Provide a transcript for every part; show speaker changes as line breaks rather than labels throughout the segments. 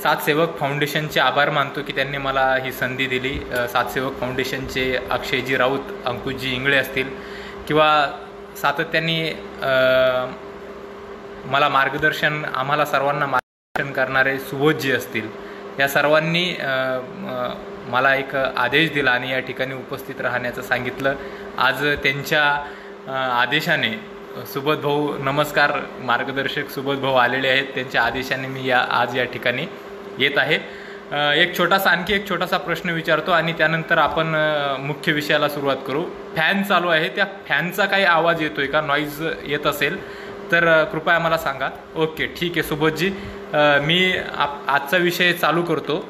सात सेवक फाउंडेशनचे आभार मानतो की त्यांनी मला ही संधी दिली। सात सेवक फाउंडेशनचे अक्षयजी राऊत, अंकुशजी इंगळे असतील किंवा सातत्याने मला मार्गदर्शन, आम्हाला सर्वांना मार्गदर्शन करणारे सुबोधजी असतील, या सर्वांनी मला एक आदेश दिला आणि या ठिकाणी उपस्थित राहण्याचं सांगितलं। आज त्यांच्या आदेशाने सुबोध भाऊ, नमस्कार, मार्गदर्शक सुबोध भाऊ आलेले आहेत, त्यांच्या आदेशाने मी आज या ठिकाणी येत आहे। आणखी एक छोटासा प्रश्न विचारतो आणि त्यानंतर आपण मुख्य विषयाला सुरुवात करू। फॅन चालू आहे, त्या फॅनचा काही आवाज येतोय का, नॉईज येत असेल तर कृपया मला सांगा। ओके, ठीक आहे सुबोधजी, मी आजचा विषय चालू करतो।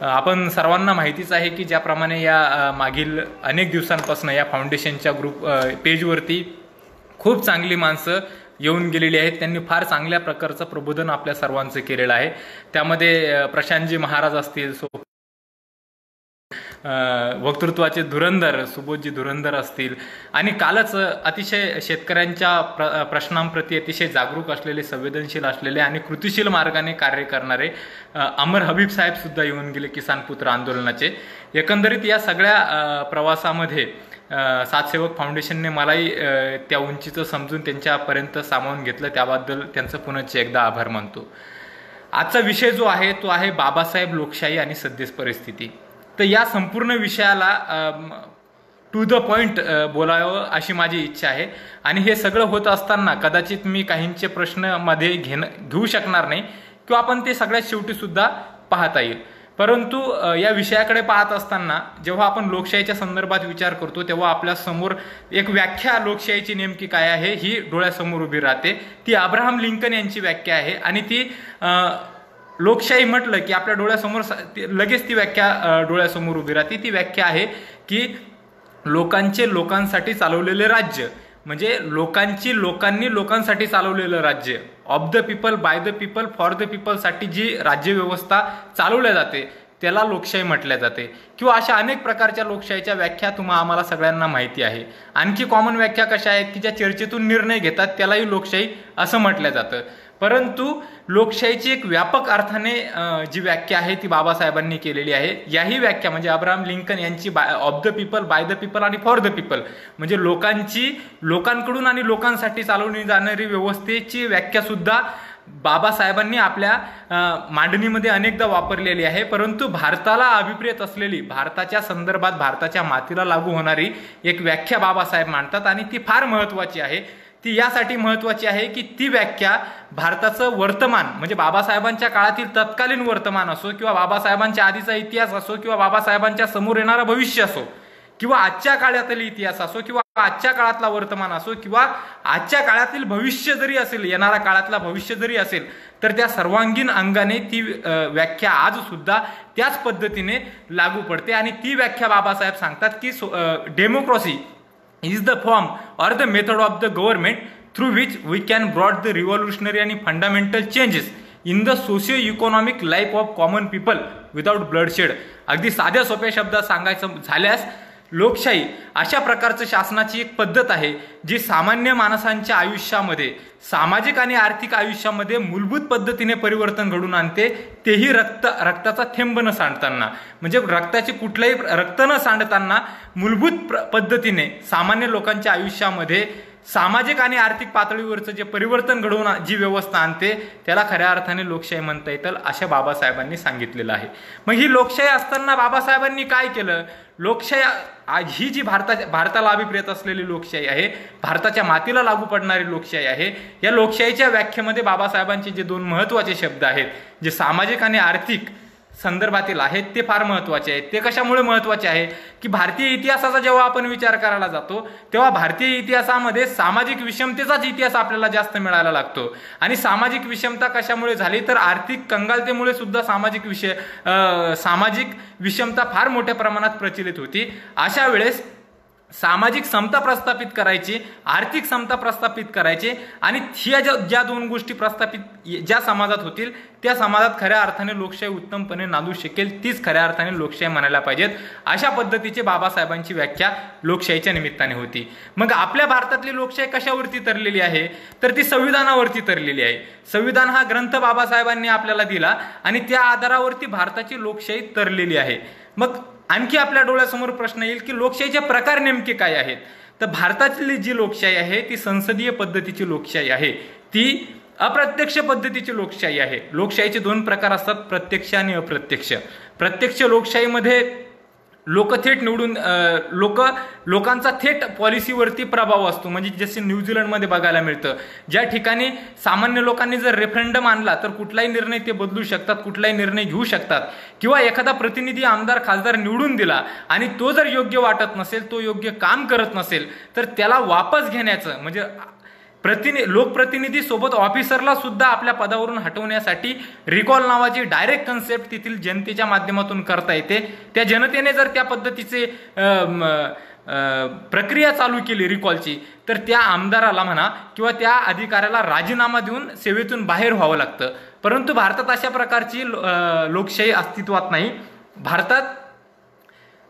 आपण सर्वांना माहितीच आहे की ज्याप्रमाणे या मागील अनेक दिवसांपासून या फाउंडेशनच्या पेजवरती खूप चांगली माणसं येऊन गेलेली आहेत, त्यांनी फार चांगल्या प्रकारचं प्रबोधन आपल्या सर्वांचं केलेलं आहे। त्यामध्ये प्रशांतजी महाराज असतील, वक्तृत्वाचे धुरंधर सुबोधजी धुरंधर असतील, आणि कालच अतिशय शेतकऱ्यांच्या प्रश्नांप्रती अतिशय जागरूक असलेले, संवेदनशील असलेले आणि कृतिशील मार्गाने कार्य करणारे अमर हबीब साहेब सुद्धा येऊन गेले, किसान पुत्र आंदोलनाचे। एकंदरीत या सगळ्या प्रवासामध्ये सात सेवक फाउंडेशनने मलाही त्या उंचीचं समजून त्यांच्यापर्यंत सामावून घेतलं, त्याबद्दल त्यांचं पुनश्च एकदा आभार मानतो। आजचा विषय जो आहे तो आहे बाबासाहेब, लोकशाही आणि सद्य परिस्थिती। तर या संपूर्ण विषयाला टू द पॉइंट बोलावं अशी माझी इच्छा आहे, आणि हे सगळं होत असताना कदाचित मी काहींचे प्रश्न मध्ये घेऊ शकणार नाही किंवा आपण ते सगळ्यात शेवटी सुद्धा पाहता येईल। परंतु या विषयाकडे पाहत असताना जेव्हा आपण लोकशाहीच्या संदर्भात विचार करतो तेव्हा आपल्या समोर एक व्याख्या लोकशाहीची नेमकी काय आहे ही डोळ्यासमोर उभी राहते। ती अब्राहम लिंकन यांची व्याख्या आहे, आणि ती लोकशाही म्हटलं की आपल्या डोळ्यासमोर लगेच ती व्याख्या डोळ्यासमोर उभी राहते। ती व्याख्या आहे की लोकांसाठी चालवलेले राज्य, म्हणजे लोकांनी लोकांसाठी चालवलेलं राज्य, of the people, by the people, for the people साठी जी राज्यव्यवस्था चालवल्या जाते त्याला लोकशाही म्हटल्या जाते, किंवा अशा अनेक प्रकारच्या लोकशाहीच्या व्याख्या आम्हाला सगळ्यांना माहिती आहे। आणखी कॉमन व्याख्या कशा आहेत की ज्या चर्चेतून निर्णय घेतात त्यालाही लोकशाही असं म्हटलं जातं। परंतु लोकशाहीची एक व्यापक अर्थाने जी व्याख्या आहे ती बाबासाहेबांनी केलेली आहे। याही व्याख्या म्हणजे अब्राहम लिंकन यांची of the people, by the people आणि फॉर द पीपल, म्हणजे लोकांकडून आणि लोकांसाठी चालवली जाणारी व्यवस्थेची व्याख्या सुद्धा बाबासाहेबांनी आपल्या मांडणीमध्ये अनेकदा वापरलेली आहे। परंतु भारताला अभिप्रेत असलेली, भारताच्या संदर्भात, भारताच्या मातीला लागू होणारी एक व्याख्या बाबासाहेब मांडतात, आणि ती फार महत्वाची आहे। ती यासाठी महत्वाची आहे की ती व्याख्या भारताचं वर्तमान, म्हणजे बाबासाहेबांच्या काळातील तत्कालीन वर्तमान असो, किंवा बाबासाहेबांच्या आधीचा इतिहास असो, किंवा बाबासाहेबांच्या समोर येणारा भविष्य असो, किंवा आजच्या काळातील इतिहास असो, किंवा आजच्या काळातला वर्तमान असो, किंवा आजच्या काळातील भविष्य जरी असेल, येणारा काळातला भविष्य जरी असेल, तर त्या सर्वांगीण अंगाने ती व्याख्या आज सुद्धा त्याच पद्धतीने लागू पडते। आणि ती व्याख्या बाबासाहेब सांगतात की democracy is the form or the method of the government through which we can brought the revolutionary and fundamental changes in the socio-economic life of common people without bloodshed। अगदी साध्या सोप्या शब्दात सांगायचं झाल्यास लोकशाही अशा प्रकारचं शासनाची एक पद्धत आहे जी सामान्य माणसांच्या आयुष्यामध्ये, सामाजिक आणि आर्थिक आयुष्यामध्ये मूलभूत पद्धतीने परिवर्तन घडवून आणते, तेही रक्ताचा थेंब न सांडताना, म्हणजे रक्ताची कुठलाही रक्त न सांडताना मूलभूत पद्धतीने सामान्य लोकांच्या आयुष्यामध्ये सामाजिक आणि आर्थिक पातळीवरचं जे परिवर्तन घडवून जी व्यवस्था आणते त्याला खऱ्या अर्थाने लोकशाही म्हणता येईल, अशा बाबासाहेबांनी सांगितलेलं आहे। मग ही लोकशाही असताना बाबासाहेबांनी काय केलं? लोकशाही ही जी भारताला अभिप्रेत असलेली लोकशाही आहे, भारताच्या मातीला लागू पडणारी लोकशाही आहे, या लोकशाहीच्या व्याख्येमध्ये बाबासाहेबांचे जे दोन महत्वाचे शब्द आहेत, जे सामाजिक आणि आर्थिक संदर्भातील आहेत, ते फार महत्वाचे आहेत। ते कशामुळे महत्वाचे आहे की भारतीय इतिहासाचा जेव्हा आपण विचार करायला जातो तेव्हा भारतीय इतिहासामध्ये सामाजिक विषमतेचाच इतिहास आपल्याला जास्त मिळायला लागतो। आणि सामाजिक विषमता कशामुळे झाली तर आर्थिक कंगालतेमुळे सुद्धा सामाजिक विषमता फार मोठ्या प्रमाणात प्रचलित होती। अशा वेळेस सामाजिक समता प्रस्थापित करायची, आर्थिक समता प्रस्थापित करायची आणि ह्या ज्या दोन गोष्टी प्रस्थापित ज्या समाजात होतील त्या समाजात खऱ्या अर्थाने लोकशाही उत्तमपणे नांदू शकेल, तीच खऱ्या अर्थाने लोकशाही म्हणायला पाहिजेत. अशा पद्धतीची बाबासाहेबांची व्याख्या लोकशाहीच्या निमित्ताने होती. मग आपल्या भारतातली लोकशाही कशावरती तरलेली आहे, तर ती संविधानावरती तरलेली आहे. संविधान हा ग्रंथ बाबासाहेबांनी आपल्याला दिला आणि त्या आधारावरती भारताची लोकशाही तरलेली आहे. मग आणखी आपल्या डोळ्यासमोर प्रश्न येईल की लोकशाहीचे प्रकार नेमके काय आहेत. तर भारतातली जी लोकशाही आहे ती संसदीय पद्धतीची लोकशाही आहे, ती अप्रत्यक्ष पद्धतीची लोकशाही आहे. लोकशाहीचे दोन प्रकार असतात, प्रत्यक्ष आणि अप्रत्यक्ष. प्रत्यक्ष लोकशाहीमध्ये लोक थेट निवडून लोकांचा थेट पॉलिसीवरती प्रभाव असतो. म्हणजे जसे न्यूझीलंडमध्ये बघायला मिळतं, ज्या ठिकाणी सामान्य लोकांनी जर रेफरंडम आणला तर कुठलाही निर्णय ते बदलू शकतात, कुठलाही निर्णय घेऊ शकतात. किंवा एखादा प्रतिनिधी आमदार खासदार निवडून दिला आणि तो जर योग्य वाटत नसेल, तो योग्य काम करत नसेल, तर त्याला वापस घेण्याचं म्हणजे लोकप्रतिनिधी सोबत ऑफिसरला सुद्धा आपल्या पदावरून हटवण्यासाठी रिकॉल नावाची डायरेक्ट कन्सेप्ट तिथील जनतेच्या माध्यमातून करता येते. त्या जनतेने जर त्या पद्धतीचे प्रक्रिया चालू केली रिकॉलची, तर त्या आमदाराला म्हणा किंवा त्या अधिकाऱ्याला राजीनामा देऊन सेवेतून बाहेर व्हावं लागतं. परंतु भारतात अशा प्रकारची लोकशाही अस्तित्वात नाही. भारतात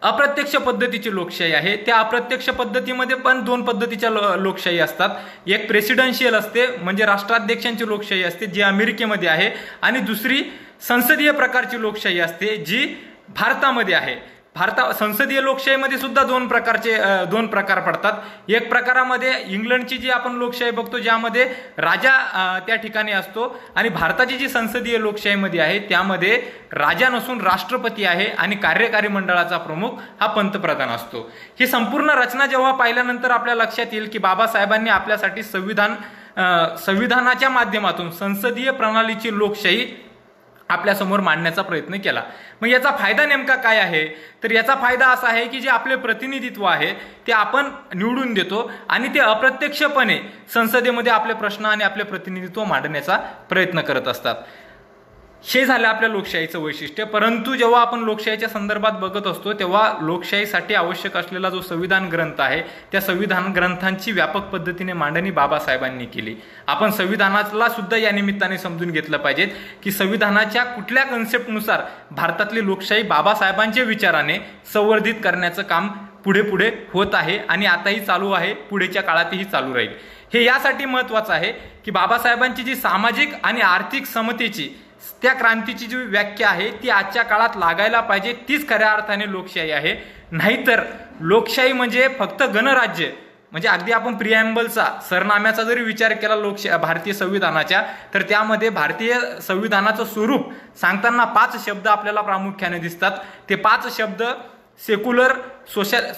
अप्रत्यक्ष पद्धतीची लोकशाही आहे. त्या अप्रत्यक्ष पद्धतीमध्ये पण दोन पद्धतीच्या लोकशाही असतात. एक प्रेसिडेन्शियल असते म्हणजे राष्ट्राध्यक्षांची लोकशाही असते, जी अमेरिकेमध्ये आहे, आणि दुसरी संसदीय प्रकारची लोकशाही असते जी भारतामध्ये आहे. संसदीय लोकशाहीमध्ये सुद्धा दोन प्रकार पडतात. एक प्रकारामध्ये इंग्लंडची जी आपण लोकशाही बघतो ज्यामध्ये राजा त्या ठिकाणी असतो, आणि भारताची जी संसदीय लोकशाहीमध्ये आहे त्यामध्ये राजा नसून राष्ट्रपती आहे आणि कार्यकारी मंडळाचा प्रमुख हा पंतप्रधान असतो. ही संपूर्ण रचना जेव्हा पाहिल्यानंतर आपल्या लक्षात येईल की बाबासाहेबांनी आपल्यासाठी संविधानाच्या माध्यमातून संसदीय प्रणालीची लोकशाही आपल्यासमोर मांडण्याचा प्रयत्न केला. मग याचा फायदा नेमका काय आहे, तर याचा फायदा असा आहे की जे आपले प्रतिनिधित्व आहे ते आपण निवडून देतो आणि ते अप्रत्यक्षपणे संसदेमध्ये आपले प्रश्न आणि आपले प्रतिनिधित्व मांडण्याचा प्रयत्न करत असतात. हे झालं आपल्या लोकशाहीचं वैशिष्ट्य. परंतु जेव्हा आपण लोकशाहीच्या संदर्भात बघत असतो तेव्हा लोकशाहीसाठी आवश्यक असलेला जो संविधान ग्रंथ आहे त्या संविधान ग्रंथांची व्यापक पद्धतीने मांडणी बाबासाहेबांनी केली. आपण संविधानाला सुद्धा या निमित्ताने समजून घेतलं पाहिजे की संविधानाच्या कुठल्या कन्सेप्टनुसार भारतातली लोकशाही बाबासाहेबांच्या विचाराने संवर्धित करण्याचं काम पुढे होत आहे आणि आताही चालू आहे, पुढेच्या काळातही चालू राहील. हे यासाठी महत्वाचं आहे की बाबासाहेबांची जी सामाजिक आणि आर्थिक समतेची त्या क्रांतीची जी व्याख्या आहे ती आजच्या काळात लागायला पाहिजे. तीच खऱ्या अर्थाने लोकशाही आहे. नाहीतर लोकशाही म्हणजे फक्त गणराज्य, म्हणजे अगदी आपण प्रिॲम्बलचा सरनाम्याचा जरी विचार केला भारतीय संविधानाच्या, तर त्यामध्ये भारतीय संविधानाचं स्वरूप सांगताना 5 शब्द आपल्याला प्रामुख्याने दिसतात. ते 5 शब्द secular,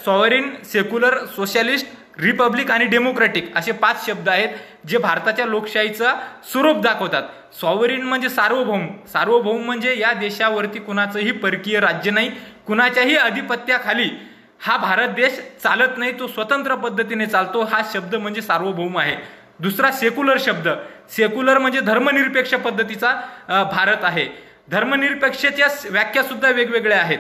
sovereign, secular, socialist, Republic आणि डेमोक्रॅटिक असे 5 शब्द आहेत जे भारताच्या लोकशाहीचं स्वरूप दाखवतात. सॉव्हरेन म्हणजे सार्वभौम म्हणजे या देशावरती कुणाचंही परकीय राज्य नाही, कुणाच्याही अधिपत्याखाली हा भारत देश चालत नाही, तो स्वतंत्र पद्धतीने चालतो. हा शब्द म्हणजे सार्वभौम आहे. दुसरा सेक्युलर शब्द, सेक्युलर म्हणजे धर्मनिरपेक्ष पद्धतीचा भारत आहे. धर्मनिरपेक्षतेच्या व्याख्या सुद्धा वेगवेगळ्या आहेत.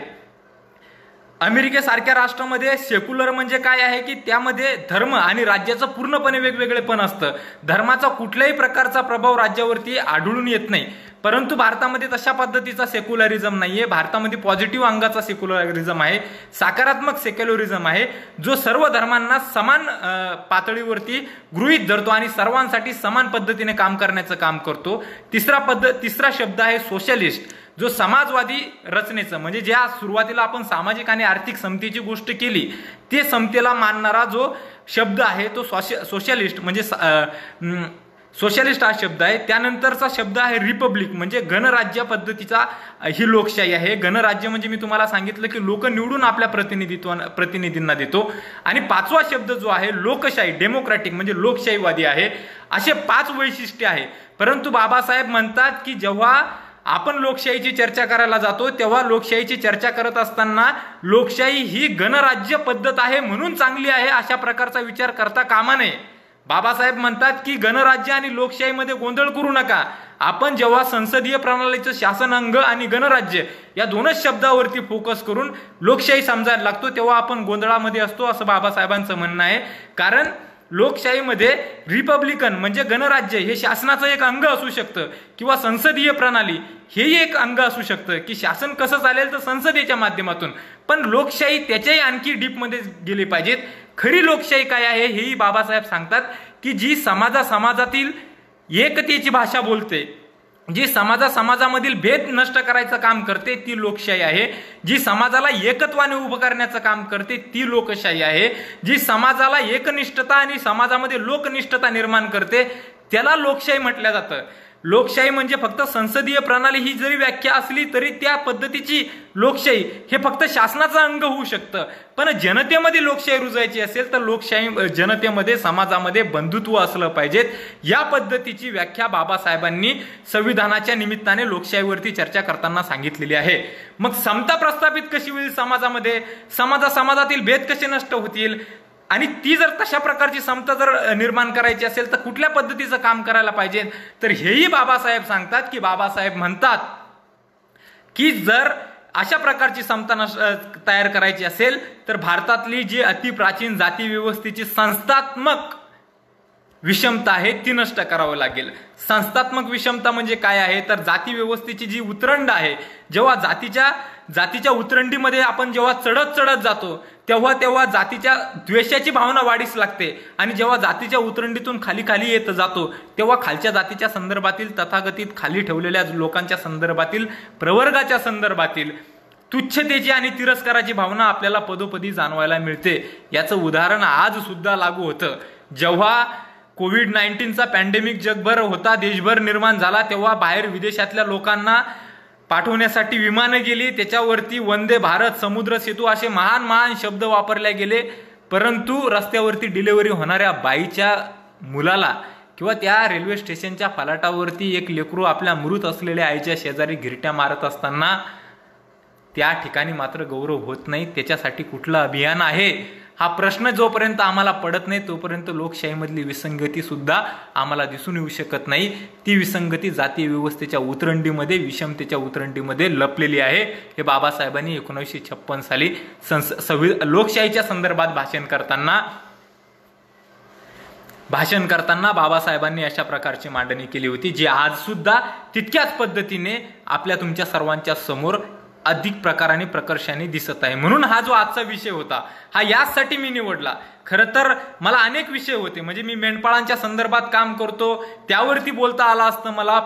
अमेरिकेसारख्या राष्ट्रामध्ये सेक्युलर म्हणजे काय आहे की त्यामध्ये धर्म आणि राज्याचं पूर्णपणे वेगवेगळेपण असतं. धर्माचा कुठल्याही प्रकारचा प्रभाव राज्यावरती आढळून येत नाही. परंतु भारतामध्ये तशा पद्धतीचा सेक्युलरिझम नाहीये. भारतामध्ये पॉझिटिव्ह अंगाचा सेक्युलरिझम आहे, सकारात्मक सेक्युलरिझम आहे, जो सर्व धर्मांना समान पातळीवरती गृहीत धरतो आणि सर्वांसाठी समान पद्धतीने काम करण्याचं काम करतो. तिसरा शब्द आहे सोशलिस्ट, जो समाजवादी रचनेचं म्हणजे ज्या सुरुवातीला आपण सामाजिक आणि आर्थिक समतेची गोष्ट केली ते समतेला मानणारा जो शब्द आहे तो सोशलिस्ट म्हणजे सोशलिस्ट हा शब्द आहे. त्यानंतरचा शब्द आहे रिपब्लिक म्हणजे गणराज्य पद्धतीचा ही लोकशाही आहे. गणराज्य म्हणजे मी तुम्हाला सांगितलं की लोक निवडून आपल्या प्रतिनिधींना देतो. आणि 5वा शब्द जो आहे लोकशाही, डेमोक्रॅटिक म्हणजे लोकशाहीवादी आहे. असे 5 वैशिष्ट्ये आहे. परंतु बाबासाहेब म्हणतात की जेव्हा आपण लोकशाहीची चर्चा करायला जातो तेव्हा लोकशाहीची चर्चा करत असताना लोकशाही ही गणराज्य पद्धत आहे म्हणून चांगली आहे अशा प्रकारचा विचार करता कामा नये. बाबासाहेब म्हणतात की गणराज्य आणि लोकशाहीमध्ये गोंधळ करू नका. आपण जेव्हा संसदीय प्रणालीचं शासन अंग आणि गणराज्य या दोनच शब्दावरती फोकस करून लोकशाही समजायला लागतो तेव्हा आपण गोंधळामध्ये असतो असं बाबासाहेबांचं म्हणणं आहे. कारण लोकशाहीमध्ये रिपब्लिकन म्हणजे गणराज्य हे शासनाचं एक अंग असू शकतं किंवा संसदीय प्रणाली हेही एक अंग असू शकतं की शासन कसं चालेल तर संसदेच्या माध्यमातून. पण लोकशाही त्याच्याही आणखी डीपमध्ये गेली पाहिजेत. खरी लोकशाही काय आहे हेही बाबासाहेब सांगतात की जी समाजातील एकतेची भाषा बोलते, जी समाजामधील भेद नष्ट करायचं काम करते ती लोकशाही आहे. जी समाजाला एकत्वाने उभं करण्याचं काम करते ती लोकशाही आहे. जी समाजाला एकनिष्ठता आणि समाजामध्ये लोकनिष्ठता निर्माण करते त्याला लोकशाही म्हटलं जातं. लोकशाही म्हणजे फक्त संसदीय प्रणाली ही जरी व्याख्या असली तरी त्या पद्धतीची लोकशाही हे फक्त शासनाचं अंग होऊ शकतं. पण जनतेमध्ये लोकशाही रुजायची असेल तर लोकशाही जनतेमध्ये समाजामध्ये बंधुत्व असलं पाहिजेत. या पद्धतीची व्याख्या बाबासाहेबांनी संविधानाच्या निमित्ताने लोकशाहीवरती चर्चा करताना सांगितलेली आहे. मग समता प्रस्थापित कशी होईल समाजामध्ये, समाजातील भेद कसे नष्ट होतील आणि ती जर तशा प्रकारची समता जर निर्माण करायची असेल तर कुठल्या पद्धतीचं काम करायला पाहिजे तर हेही बाबासाहेब सांगतात की बाबासाहेब म्हणतात की जर अशा प्रकारची समता तयार करायची असेल तर भारतातली जी अतिप्राचीन जाती व्यवस्थेची संस्थात्मक विषमता आहे ती नष्ट करावं लागेल. संस्थात्मक विषमता म्हणजे काय आहे तर जाती व्यवस्थेची जी उतरंड आहे, जेव्हा जातीच्या उतरंडीमध्ये आपण जेव्हा चढत जातो तेव्हा जातीच्या द्वेषाची भावना वाढीस लागते आणि जेव्हा जातीच्या उतरंडीतून खाली येत जातो तेव्हा खालच्या जातीच्या संदर्भातील तथाकथित खाली ठेवलेल्या लोकांच्या संदर्भातील प्रवर्गाच्या संदर्भातील तुच्छतेची आणि तिरस्काराची भावना आपल्याला पदोपदी जाणवायला मिळते. याचं उदाहरण आज सुद्धा लागू होतं. जेव्हा कोविड-19चा पॅन्डेमिक जगभर होता, देशभर निर्माण झाला, तेव्हा बाहेर विदेशातल्या लोकांना पाठवण्यासाठी विमानं गेली, त्याच्यावरती वंदे भारत, समुद्र सेतू असे महान शब्द वापरले गेले. परंतु रस्त्यावरती डिलिव्हरी होणाऱ्या बाईच्या मुलाला किंवा त्या रेल्वे स्टेशनच्या फलाटावरती एक लेकरू आपल्या मृत असलेल्या आईच्या शेजारी गिरट्या मारत असताना त्या ठिकाणी मात्र गौरव होत नाही. त्याच्यासाठी कुठलं अभियान आहे हा प्रश्न जोपर्यंत आम्हाला पडत नाही तोपर्यंत लोकशाहीमधली विसंगती सुद्धा आम्हाला दिसून येऊ शकत नाही. ती विसंगती जातीय व्यवस्थेच्या उतरंडीमध्ये, विषमतेच्या उतरंडीमध्ये लपलेली आहे. हे बाबासाहेबांनी 1956 साली लोकशाहीच्या संदर्भात भाषण करताना बाबासाहेबांनी अशा प्रकारची मांडणी केली होती, जी आज सुद्धा तितक्याच पद्धतीने आपल्या तुमच्या सर्वांच्या समोर अधिक प्रकाराने प्रकर्षाने दिसत आहे. म्हणून हा जो आजचा विषय होता हा यासाठी मी निवडला. खरं तर मला अनेक विषय होते, म्हणजे मी मेंढपाळांच्या संदर्भात काम करतो त्यावरती बोलता आला असतं मला,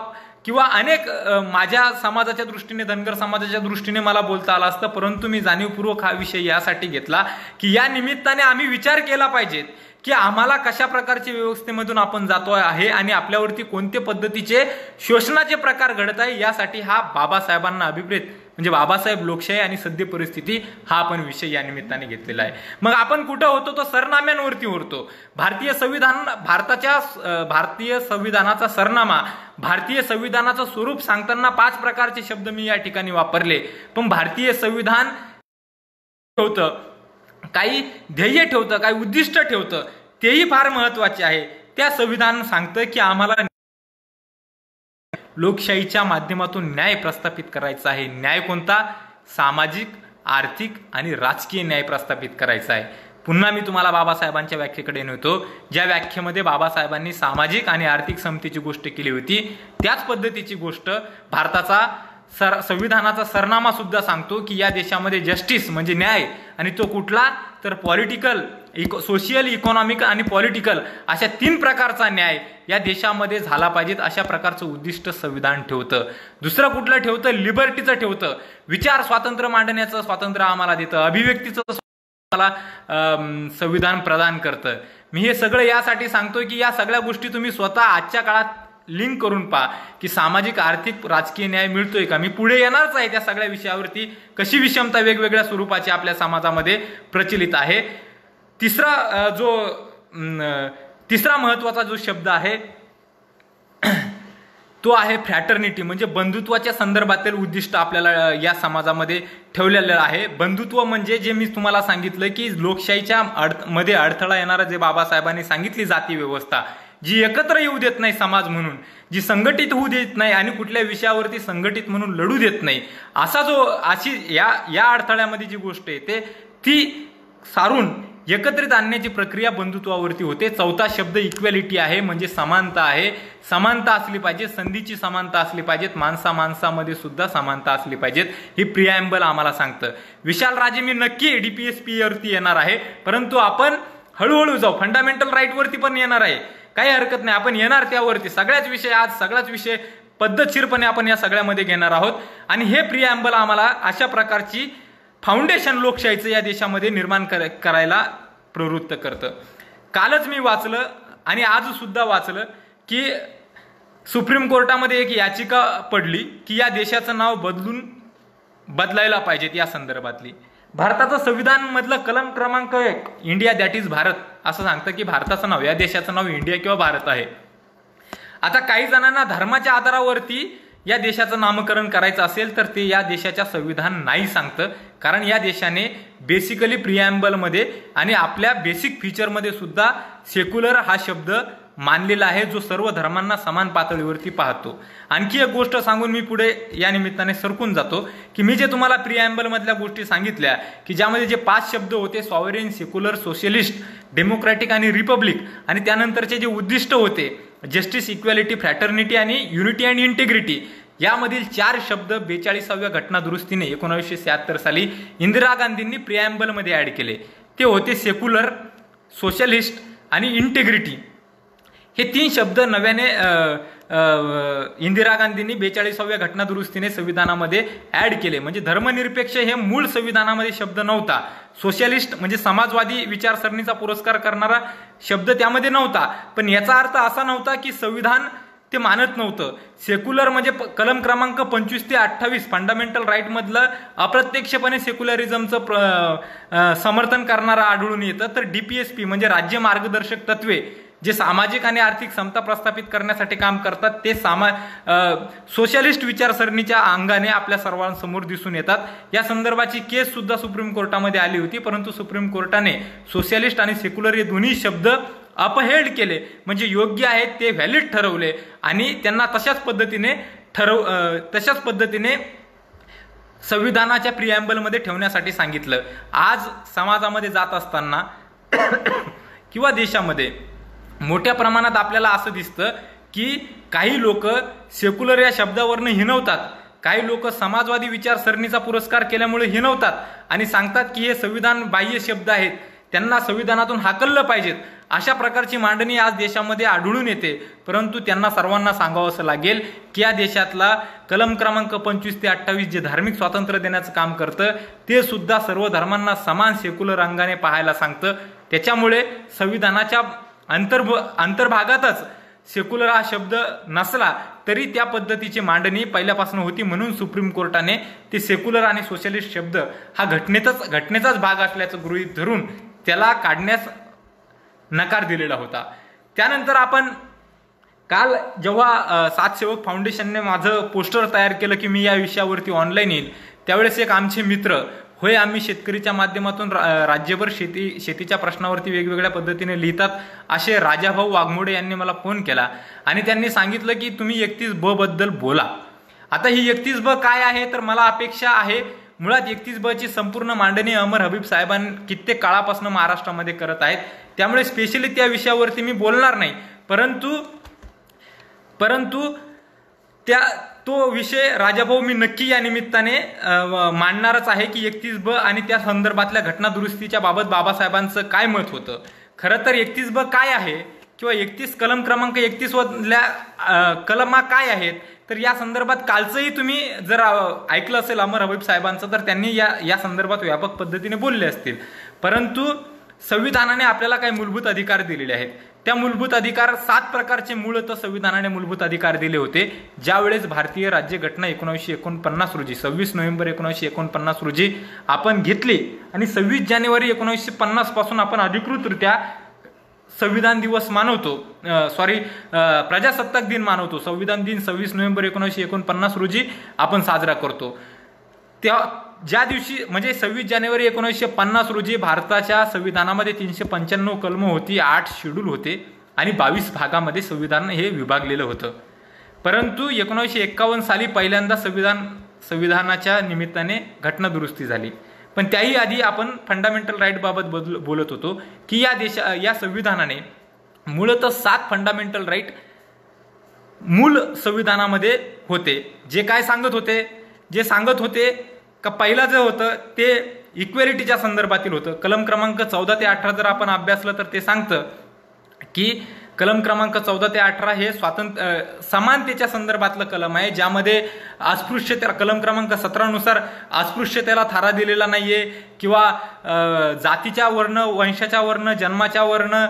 किंवा अनेक माझ्या समाजाच्या दृष्टीने, धनगर समाजाच्या दृष्टीने मला बोलता आला असतं. परंतु मी जाणीवपूर्वक हा विषय यासाठी घेतला की या निमित्ताने आम्ही विचार केला पाहिजेत की आम्हाला कशा प्रकारच्या व्यवस्थेमधून आपण जातो आहे आणि आपल्यावरती कोणते पद्धतीचे शोषणाचे प्रकार घडत आहे. यासाठी हा बाबासाहेबांना अभिप्रेत म्हणजे बाबासाहेब, लोकशाही आणि सद्य परिस्थिती हा आपण विषय या निमित्ताने घेतलेला आहे. मग आपण कुठं होतो तो सरनाम्यांवरती होतो. भारतीय संविधानाचा सरनामा, भारतीय संविधानाचं स्वरूप सांगताना 5 प्रकारचे शब्द मी या ठिकाणी वापरले. पण भारतीय संविधान ठेवतं, काही ध्येय ठेवतं, काही उद्दिष्ट ठेवतं, तेही फार महत्वाचे आहे. त्या संविधान सांगतं की आम्हाला लोकशाहीच्या माध्यमातून न्याय प्रस्थापित करायचा आहे. न्याय कोणता? सामाजिक, आर्थिक आणि राजकीय न्याय प्रस्थापित करायचा आहे. पुन्हा मी तुम्हाला बाबासाहेबांच्या व्याख्येकडे नेतो, ज्या व्याख्येमध्ये बाबासाहेबांनी सामाजिक आणि आर्थिक समतेची गोष्ट केली होती. त्याच पद्धतीची गोष्ट भारताचा संविधानाचा सरनामा सुद्धा सांगतो की या देशामध्ये जस्टिस म्हणजे न्याय, आणि तो कुठला तर पॉलिटिकल, सोशियल, इकॉनॉमिक आणि पॉलिटिकल अशा 3 प्रकारचा न्याय या देशामध्ये झाला पाहिजेत, अशा प्रकारचं उद्दिष्ट संविधान ठेवतं. दुसरं कुठलं ठेवतं? लिबर्टीचं ठेवतं. विचार स्वातंत्र्य मांडण्याचं स्वातंत्र्य आम्हाला देतं, अभिव्यक्तीचं आम्हाला संविधान प्रदान करतं. मी हे सगळं यासाठी सांगतोय की या सगळ्या गोष्टी तुम्ही स्वतः आजच्या काळात लिंक करून पहा की सामाजिक, आर्थिक, राजकीय न्याय मिळतोय का. मी पुढे येणारच आहे त्या सगळ्या विषयावरती, कशी विषमता वेगवेगळ्या स्वरूपाची आपल्या समाजामध्ये प्रचलित आहे. तिसरा महत्वाचा जो शब्द आहे तो आहे फ्रॅटर्निटी, म्हणजे बंधुत्वाच्या संदर्भातील उद्दिष्ट आपल्याला या समाजामध्ये ठेवलेलं आहे. बंधुत्व म्हणजे जे मी तुम्हाला सांगितलं की लोकशाहीच्या मध्ये अडथळा येणारा जे बाबासाहेबांनी सांगितली जाती व्यवस्था, जी एकत्र येऊ देत नाही समाज म्हणून, जी संघटित होऊ देत नाही आणि कुठल्या विषयावरती संघटित म्हणून लढू देत नाही, अशी या अडथळ्यामध्ये जी गोष्ट आहे ती सारून एकत्रित आणण्याची प्रक्रिया बंधुत्वावरती होते. चौथा शब्द इक्वॅलिटी आहे, म्हणजे समानता आहे. समानता असली पाहिजे, संधीची समानता असली पाहिजेत, माणसामध्ये सुद्धा समानता असली पाहिजेत, ही प्रिॲम्बल आम्हाला सांगतं. विशाल राजे, मी नक्की DPSP वरती येणार आहे, परंतु आपण हळूहळू जाऊ. फंडामेंटल राईट वरती पण येणार आहे, काही हरकत नाही, आपण येणार त्यावरती. सगळ्याच विषय पद्धतशीरपणे आपण या सगळ्यामध्ये घेणार आहोत. आणि हे प्रिॲम्बल आम्हाला अशा प्रकारची फाउंडेशन लोकशाहीचं या देशामध्ये निर्माण करायला प्रवृत्त करतं. कालच मी वाचलं आणि आज सुद्धा वाचलं की सुप्रीम कोर्टामध्ये एक याचिका पडली की या देशाचं नाव बदलायला पाहिजेत. या संदर्भातली भारताचं संविधान मधलं कलम क्रमांक 1 इंडिया दॅट इज भारत असं सांगतं की भारताचं नाव, या देशाचं नाव इंडिया किंवा भारत आहे. आता काही जणांना धर्माच्या आधारावरती या देशाचं नामकरण करायचं असेल तर ते या देशाच्या संविधान नाही सांगतं, कारण या देशाने बेसिकली प्रिॲम्बलमध्ये आणि आपल्या बेसिक फीचरमध्ये सुद्धा सेक्युलर हा शब्द मानलेला आहे, जो सर्व धर्मांना समान पातळीवरती पाहतो. आणखी एक गोष्ट सांगून मी पुढे या निमित्ताने सरकून जातो की मी जे तुम्हाला प्रिॲम्बल मधल्या गोष्टी सांगितल्या की ज्यामध्ये जे 5 शब्द होते, सॉव्हरेन, सेक्युलर, सोशलिस्ट, डेमोक्रॅटिक आणि रिपब्लिक, आणि त्यानंतरचे जे उद्दिष्ट होते जस्टिस, इक्वॅलिटी, फ्रॅटर्निटी आणि युनिटी अँड इंटिग्रिटी, यामधील 4 शब्द 42व्या घटना दुरुस्तीने 1976 साली इंदिरा गांधींनी प्रिॲम्बलमध्ये ऍड केले. ते होते सेक्युलर, सोशलिस्ट आणि इंटिग्रिटी. हे 3 शब्द नव्याने इंदिरा गांधींनी 42व्या घटना दुरुस्तीने संविधानामध्ये ऍड केले. म्हणजे धर्मनिरपेक्ष हे मूळ संविधानामध्ये शब्द नव्हता. सोशलिस्ट म्हणजे समाजवादी विचारसरणीचा पुरस्कार करणारा शब्द त्यामध्ये नव्हता, पण याचा अर्थ असा नव्हता की संविधान ते मानत नव्हतं. सेक्युलर म्हणजे कलम क्रमांक 25 ते 28 फंडामेंटल राईट मधलं अप्रत्यक्षपणे सेक्युलरिझमचं समर्थन करणारा आढळून येतं. तर DPSP म्हणजे राज्य मार्गदर्शक तत्वे, जे सामाजिक आणि आर्थिक समता प्रस्थापित करण्यासाठी काम करतात, ते सोशलिस्ट विचारसरणीच्या अंगाने आपल्या सर्वांसमोर दिसून येतात. या संदर्भाची केस सुद्धा सुप्रीम कोर्टामध्ये आली होती, परंतु सुप्रीम कोर्टाने सोशलिस्ट आणि सेक्युलर हे दोन्ही शब्द अपहेल्ड केले, म्हणजे योग्य आहेत ते व्हॅलिड ठरवले आणि त्यांना तशाच पद्धतीने संविधानाच्या प्रिॲम्बलमध्ये ठेवण्यासाठी सांगितलं. आज समाजामध्ये जात असताना किंवा देशामध्ये मोठ्या प्रमाणात आपल्याला असं दिसतं की काही लोक सेक्युलर या शब्दावरनं हिणवतात, काही लोक समाजवादी विचारसरणीचा पुरस्कार केल्यामुळे हिणवतात आणि सांगतात की हे संविधान बाह्य शब्द आहेत, त्यांना संविधानातून हाकललं पाहिजेत. अशा प्रकारची मांडणी आज देशामध्ये आढळून येते. परंतु त्यांना सर्वांना सांगावं असं लागेल की या देशातला कलम क्रमांक 25 ते 28 जे धार्मिक स्वातंत्र्य देण्याचं काम करतं, ते सुद्धा सर्व धर्मांना समान सेक्युलर अंगाने पाहायला सांगतं. त्याच्यामुळे संविधानाच्या अंतर्भागातच सेक्युलर हा शब्द नसला तरी त्या पद्धतीची मांडणी पहिल्यापासून होती, म्हणून सुप्रीम कोर्टाने ते सेक्युलर आणि सोशलिस्ट शब्द हा घटनेचाच भाग असल्याचं गृहीत धरून त्याला काढण्यास नकार दिलेला होता. त्यानंतर आपण काल जेव्हा सातसेवक फाउंडेशनने माझं पोस्टर तयार केलं की मी या विषयावरती ऑनलाईन येईल, त्यावेळेस एक आमचे मित्र, होय आम्ही शेतकरीच्या माध्यमातून राज्यभर शेतीच्या प्रश्नावरती वेगवेगळ्या पद्धतीने लिहितात, असे राजाभाऊ वाघमोडे यांनी मला फोन केला आणि त्यांनी सांगितलं की तुम्ही 31B बद्दल बोला. आता ही 31B काय आहे, तर मला अपेक्षा आहे मुळात 31B ची संपूर्ण मांडणी अमर हबीब साहेबांनी कित्येक काळापासून महाराष्ट्रामध्ये करत आहेत, त्यामुळे स्पेशली त्या विषयावरती मी बोलणार नाही. परंतु तो विषय राजाभाऊ मी नक्की या निमित्ताने मांडणारच आहे की 31B आणि त्या संदर्भातल्या घटना दुरुस्तीच्या बाबत बाबासाहेबांचं काय मत होतं. खरं तर 31B काय आहे किंवा 31 कलम क्रमांक 31 मधल्या कलमा काय आहेत, तर या संदर्भात कालचंही तुम्ही जर ऐकलं असेल अमर हबीब साहेबांचं, तर त्यांनी या संदर्भात व्यापक पद्धतीने बोलले असतील. परंतु संविधानाने आपल्याला काही मूलभूत अधिकार दिलेले आहेत. त्या मूलभूत अधिकार 7 प्रकारचे मूळतः संविधानाने मूलभूत अधिकार दिले होते. ज्यावेळेस भारतीय राज्यघटना 1949 रोजी 26 नोव्हेंबर 1949 रोजी आपण घेतली आणि 26 जानेवारी 1950 पासून आपण अधिकृतरित्या संविधान दिवस मानवतो, प्रजासत्ताक दिन मानवतो. संविधान दिन 26 नोव्हेंबर 1949 रोजी आपण साजरा करतो. त्या ज्या दिवशी म्हणजे 26 जानेवारी 1950 रोजी भारताच्या संविधानामध्ये 395 कलम होती, 8 शेड्यूल होते आणि 22 भागामध्ये संविधान हे विभागलेलं होतं. परंतु 1951 साली पहिल्यांदा संविधानाच्या निमित्ताने घटना दुरुस्ती झाली. पण त्याही आधी आपण फंडामेंटल राईट बाबत बोलत होतो की या संविधानाने मूलतः 7 फंडामेंटल राईट मूळ संविधानामध्ये होते. जे काय सांगत होते का पहिला जे होतं ते इक्वेलिटीच्या संदर्भातील होतं. कलम क्रमांक 14 ते 18 जर आपण अभ्यासलं तर ते सांगतं की कलम क्रमांक 14 ते 18 हे समानतेच्या संदर्भातलं कलम आहे, ज्यामध्ये अस्पृश्यता कलम क्रमांक 17 नुसार अस्पृश्यतेला थारा दिलेला नाहीये किंवा जातीच्या वर्ण, वंशाच्या वर्ण, जन्माच्या वर्ण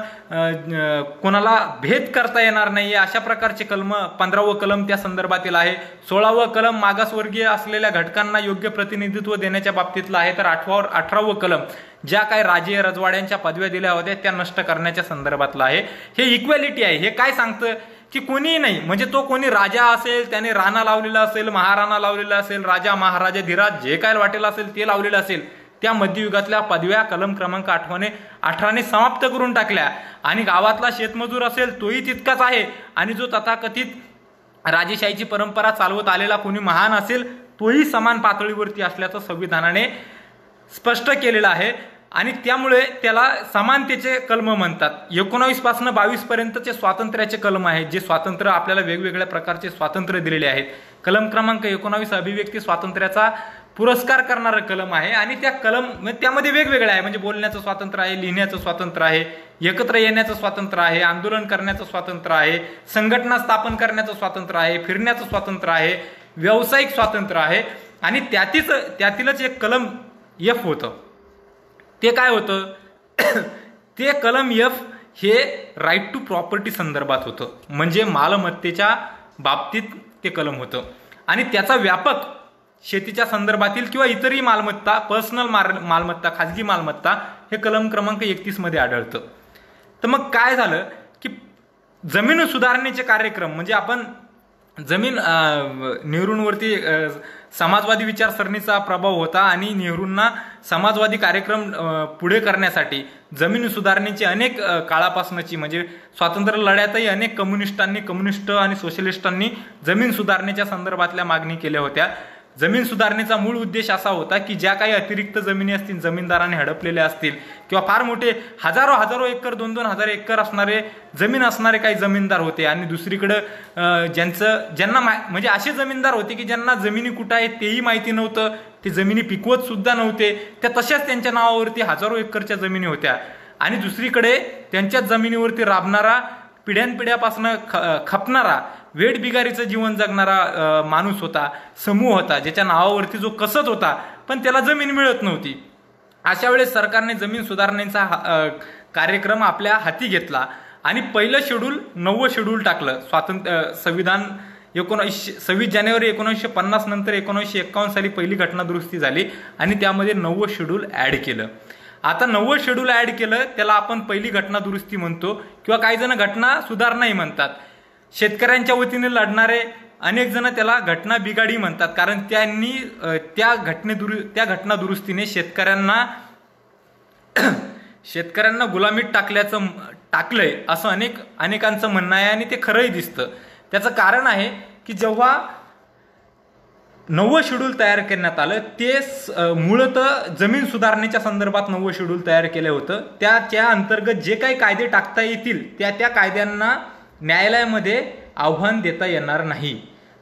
कोणाला भेद करता येणार नाहीये अशा प्रकारचे कलम 15वं कलम त्या संदर्भातील आहे. 16वं कलम मागासवर्गीय असलेल्या घटकांना योग्य प्रतिनिधित्व देण्याच्या बाबतीतलं आहे. तर 18वं कलम ज्या काही राजे रजवाड्यांच्या पदव्या दिल्या होत्या त्या नष्ट करण्याच्या संदर्भातलं आहे. हे इक्वेलिटी आहे. हे काय सांगतं की कोणीही नाही, म्हणजे तो कोणी राजा असेल, त्याने राणा लावलेला असेल, महाराणा लावलेला असेल, राजा महाराजा धीराज जे काय वाटेल असेल ते लावलेलं असेल, त्या मध्ययुगातल्या पदव्या कलम क्रमांक 18ने समाप्त करून टाकल्या. आणि गावातला शेतमजूर असेल तोही तितकाच आहे. आणि जो तथाकथित राजेशाहीची परंपरा चालवत आलेला कोणी महान असेल तोही समान पातळीवरती असल्याचं संविधानाने स्पष्ट केलेलं आहे. आणि त्यामुळे त्याला समानतेचे कलम म्हणतात. 19 पासून 22 पर्यंतचे स्वातंत्र्याचे कलम आहेत, जे स्वातंत्र्य आपल्याला वेगवेगळ्या प्रकारचे स्वातंत्र्य दिलेले आहेत. कलम क्रमांक 19 अभिव्यक्ती स्वातंत्र्याचा पुरस्कार करणारं कलम आहे. आणि त्या कलम त्यामध्ये वेगवेगळे आहे, म्हणजे बोलण्याचं स्वातंत्र्य आहे, लिहिण्याचं स्वातंत्र्य आहे, एकत्र येण्याचं स्वातंत्र्य आहे, आंदोलन करण्याचं स्वातंत्र्य आहे, संघटना स्थापन करण्याचं स्वातंत्र्य आहे, फिरण्याचं स्वातंत्र्य आहे, व्यावसायिक स्वातंत्र्य आहे. आणि त्यातीलच एक कलम F होतं. ते काय होतं ते कलम F हे राईट टू प्रॉपर्टी संदर्भात होतं, म्हणजे मालमत्तेच्या बाबतीत ते कलम होतं. आणि त्याचा व्यापक शेतीच्या संदर्भातील किंवा इतरही मालमत्ता, पर्सनल मालमत्ता, खाजगी मालमत्ता हे कलम क्रमांक 31 मध्ये आढळतं. तर मग काय झालं की जमीन सुधारणेचे कार्यक्रम, म्हणजे आपण जमीन नेहरूंवरती समाजवादी विचारसरणीचा प्रभाव होता आणि नेहरूंना समाजवादी कार्यक्रम पुढे करण्यासाठी जमीन सुधारणेची अनेक काळापासूनची, म्हणजे स्वातंत्र्य लढ्यातही अनेक कम्युनिस्ट आणि सोशलिस्टांनी जमीन सुधारणेच्या संदर्भातल्या मागणी केल्या होत्या. जमीन सुधारणेचा मूळ उद्देश असा होता की ज्या काही अतिरिक्त जमिनी असतील, जमीनदारांनी हडपलेल्या असतील किंवा फार मोठे हजारो एकर, 2-2 हजार एकर जमीन असणारे काही जमीनदार होते. आणि दुसरीकडं ज्यांना म्हणजे असे जमीनदार होते की ज्यांना जमिनी कुठं आहेत तेही माहिती नव्हतं, ते जमिनी पिकवत सुद्धा नव्हते, त्या तशाच त्यांच्या नावावरती हजारो एकरच्या जमिनी होत्या. आणि दुसरीकडे त्यांच्याच जमिनीवरती राबणारा, पिढ्यानपिढ्यापासून खपणारा, वेड बिगारीचं जीवन जगणारा माणूस होता, समूह होता, ज्याच्या नावावरती जो कसत होता पण त्याला जमीन मिळत नव्हती. अशा वेळेस सरकारने जमीन सुधारणेचा कार्यक्रम आपल्या हाती घेतला आणि पहिलं शेड्यूल 9वं शेड्यूल टाकलं. संविधान 26 जानेवारी 1950 नंतर 1951 साली पहिली घटना दुरुस्ती झाली आणि त्यामध्ये 9वं शेड्यूल ऍड केलं. आता 9वं शेड्यूल ऍड केलं त्याला आपण पहिली घटना दुरुस्ती म्हणतो किंवा काही जण घटना सुधारणाही म्हणतात. शेतकऱ्यांच्या वतीने लढणारे अनेक जण त्याला घटना बिघाडी म्हणतात, कारण त्यांनी त्या घटना दुरुस्तीने शेतकऱ्यांना गुलामीत टाकलंय असं अनेकांचं म्हणणं आहे. आणि ते खरंही दिसतं. त्याचं कारण आहे की जेव्हा 9वं शेड्यूल तयार करण्यात आलं ते मूळतः जमीन सुधारणेच्या संदर्भात 9वं शेड्यूल तयार केलं होतं. त्या अंतर्गत जे काही कायदे टाकता येतील त्या कायद्यांना न्यायालयामध्ये आव्हान देता येणार नाही.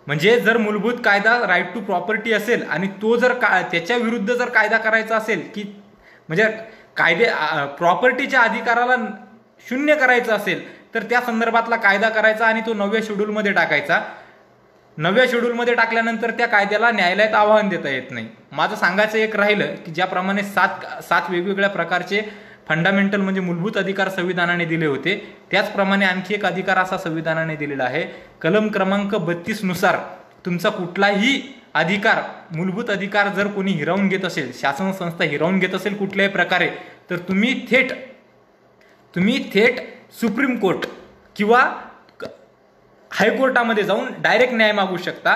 म्हणजे जर मूलभूत कायदा राईट टू प्रॉपर्टी असेल आणि तो जर त्याच्या विरुद्ध जर कायदा करायचा असेल की म्हणजे प्रॉपर्टीच्या अधिकाराला शून्य करायचं असेल तर त्या संदर्भातला कायदा करायचा आणि तो 9व्या शेड्यूलमध्ये टाकायचा. 9व्या शेड्यूलमध्ये टाकल्यानंतर त्या कायद्याला न्यायालयात आव्हान देता येत नाही. माझं सांगायचं एक राहिलं की ज्याप्रमाणे 7 वेगवेगळ्या प्रकारचे फंडामेंटल म्हणजे मूलभूत अधिकार संविधानाने दिले होते, त्याचप्रमाणे आणखी एक अधिकार असा संविधानाने दिलेला आहे. कलम क्रमांक 32 नुसार तुमचा कुठलाही अधिकार, मूलभूत अधिकार जर कोणी हिरावून घेत असेल, शासन संस्था हिरावून घेत असेल कुठल्याही प्रकारे, तर तुम्ही थेट सुप्रीम कोर्ट किंवा हायकोर्टामध्ये जाऊन डायरेक्ट न्याय मागू शकता।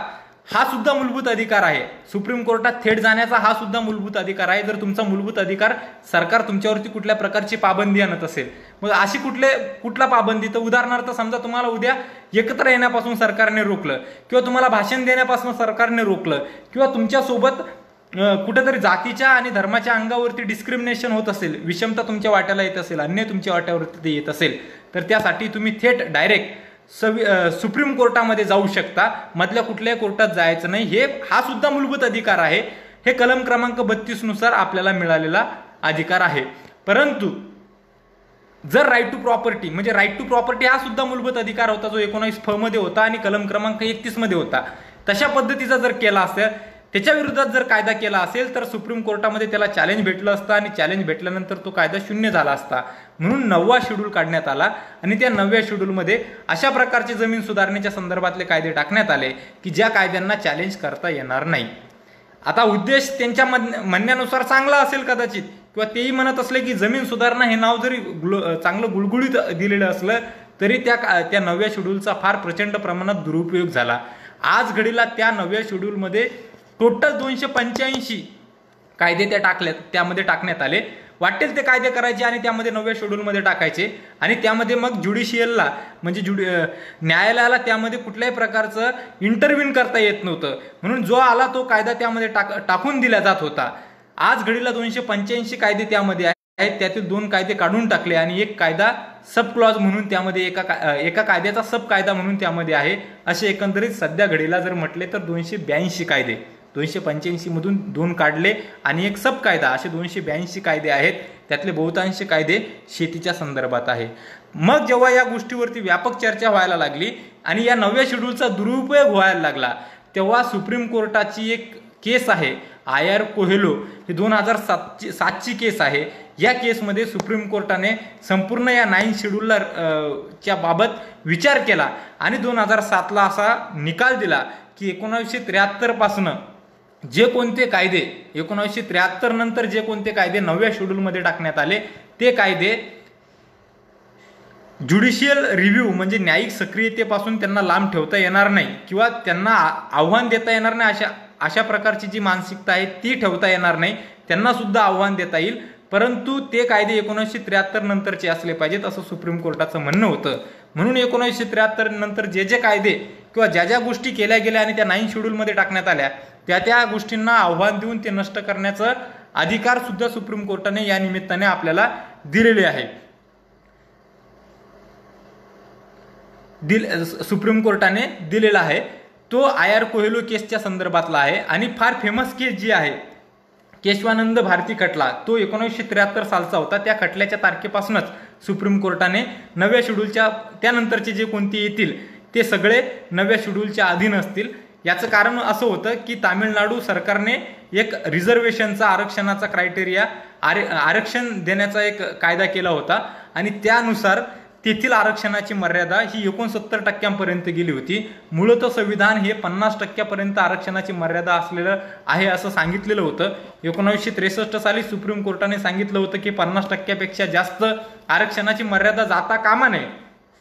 हा सुद्धा मूलभूत अधिकार आहे। सुप्रीम कोर्टात थेट जाण्याचा हा सुद्धा मूलभूत अधिकार आहे, जर तुमचा मूलभूत अधिकार सरकार तुमच्यावरती कुठल्या प्रकारची पाबंदी आणत असेल। मग अशी कुठला पाबंदी, तर उदाहरणार्थ समजा तुम्हाला उद्या एकत्र येण्यापासून सरकारने रोखलं, किंवा तुम्हाला भाषण देण्यापासून सरकारने रोखलं, किंवा तुमच्यासोबत कुठेतरी जातीच्या आणि धर्माच्या अंगावरती डिस्क्रिमिनेशन होत असेल, विषमता तुमच्या वाट्याला येत असेल, अन्याय तुमच्या वाट्यावरती ते येत असेल, तर त्यासाठी तुम्ही थेट डायरेक्ट सुप्रीम कोर्टामध्ये जाऊ शकता, मधल्या कुठल्याही कोर्टात जायचं नाही। हा सुद्धा मूलभूत अधिकार आहे। हे कलम क्रमांक 32 नुसार आपल्याला मिळालेला अधिकार आहे। परंतु जर राईट टू प्रॉपर्टी, म्हणजे राईट टू प्रॉपर्टी हा सुद्धा मूलभूत अधिकार होता, जो 19 फ मध्ये होता आणि कलम क्रमांक 31 मध्ये होता, तशा पद्धतीचा जर केला असेल, त्याच्या विरोधात जर कायदा केला असेल, तर सुप्रीम कोर्टामध्ये त्याला चॅलेंज भेटलं असतं आणि चॅलेंज भेटल्यानंतर तो कायदा शून्य झाला असता। म्हणून 9वा शेड्यूल काढण्यात आला आणि त्या 9व्या शेड्यूलमध्ये अशा प्रकारचे जमीन सुधारणेच्या संदर्भातले कायदे टाकण्यात आले की ज्या कायद्यांना चॅलेंज करता येणार नाही। आता उद्देश त्यांच्या म्हणण्यानुसार चांगला असेल कदाचित, किंवा तेही म्हणत असले की जमीन सुधारणा हे नाव जरी चांगलं गुळगुळीत दिलेलं असलं, तरी त्या 9व्या शेड्यूलचा फार प्रचंड प्रमाणात दुरुपयोग झाला। आज घडीला त्या 9व्या शेड्यूलमध्ये टोटल 285 कायदे त्यामध्ये टाकण्यात आले। वाटेल ते कायदे करायचे आणि त्यामध्ये 9व्या शेड्यूलमध्ये टाकायचे, आणि त्यामध्ये मग ज्युडिशियलला म्हणजे न्यायालयाला त्यामध्ये कुठल्याही प्रकारचं इंटरव्ह्यून करता येत नव्हतं, म्हणून जो आला तो कायदा त्यामध्ये टाकून दिला जात होता। आज घडीला 285 कायदे त्यामध्ये आहेत, त्यातील 2 कायदे काढून टाकले आणि एक कायदा सब क्लॉज म्हणून त्यामध्ये एका कायद्याचा सब कायदा म्हणून त्यामध्ये आहे। असे एकंदरीत सध्या घडीला जर म्हटले तर 282 कायदे, 285 मधून 2 काढले आणि एक सब कायदा, असे 282 कायदे आहेत। त्यातले बहुतांश कायदे शेतीच्या संदर्भात आहे। मग जेव्हा या गोष्टीवरती व्यापक चर्चा व्हायला लागली आणि या 9व्या शेड्यूलचा दुरुपयोग व्हायला लागला, तेव्हा सुप्रीम कोर्टाची एक केस आहे IR कोहेलो, ही 2007ची केस आहे। या केसमध्ये सुप्रीम कोर्टाने संपूर्ण या 9 शेड्यूलला च्या बाबत विचार केला आणि 2007ला असा निकाल दिला की 1973 पासून जे कोणते कायदे 1973 नंतर जे कोणते कायदे 9व्या शेड्यूलमध्ये टाकण्यात आले, ते कायदे ज्युडिशियल रिव्ह्यू म्हणजे न्यायिक सक्रियतेपासून त्यांना लांब ठेवता येणार नाही, किंवा त्यांना आव्हान देता येणार नाही, अशा प्रकारची जी मानसिकता आहे ती ठेवता येणार नाही। त्यांना सुद्धा आव्हान देता येईल, परंतु ते कायदे 1973 नंतरचे असले पाहिजेत असं सुप्रीम कोर्टाचं म्हणणं होतं। म्हणून 1973 नंतर जे कायदे किंवा ज्या गोष्टी केल्या गेल्या आणि त्या 9 शेड्यूलमध्ये टाकण्यात आल्या, त्या गोष्टींना आव्हान देऊन ते नष्ट करण्याचा अधिकार सुद्धा सुप्रीम कोर्टाने या निमित्ताने आपल्याला दिलेले आहे। सुप्रीम कोर्टाने दिलेला आहे तो IR कोहेलो केसच्या संदर्भातला आहे आणि फार फेमस केस जी आहे केशवानंद भारती खटला, तो 1973 सालचा होता। त्या खटल्याच्या तारखेपासूनच सुप्रीम कोर्टाने 9व्या शेड्यूलच्या त्यानंतरचे जे कोणते येतील ते सगळे 9व्या शेड्यूलच्या अधीन असतील। याचं कारण असं होतं की तामिळनाडू सरकारने एक रिझर्वेशनचा आरक्षणाचा क्रायटेरिया आरक्षण देण्याचा एक कायदा केला होता आणि त्यानुसार तेथील आरक्षणाची मर्यादा ही 69% गेली होती। मूळतः संविधान हे 50% आरक्षणाची मर्यादा असलेलं आहे असं सांगितलेलं होतं। 1963 साली सुप्रीम कोर्टाने सांगितलं होतं की 50% जास्त आरक्षणाची मर्यादा जाता कामा नये,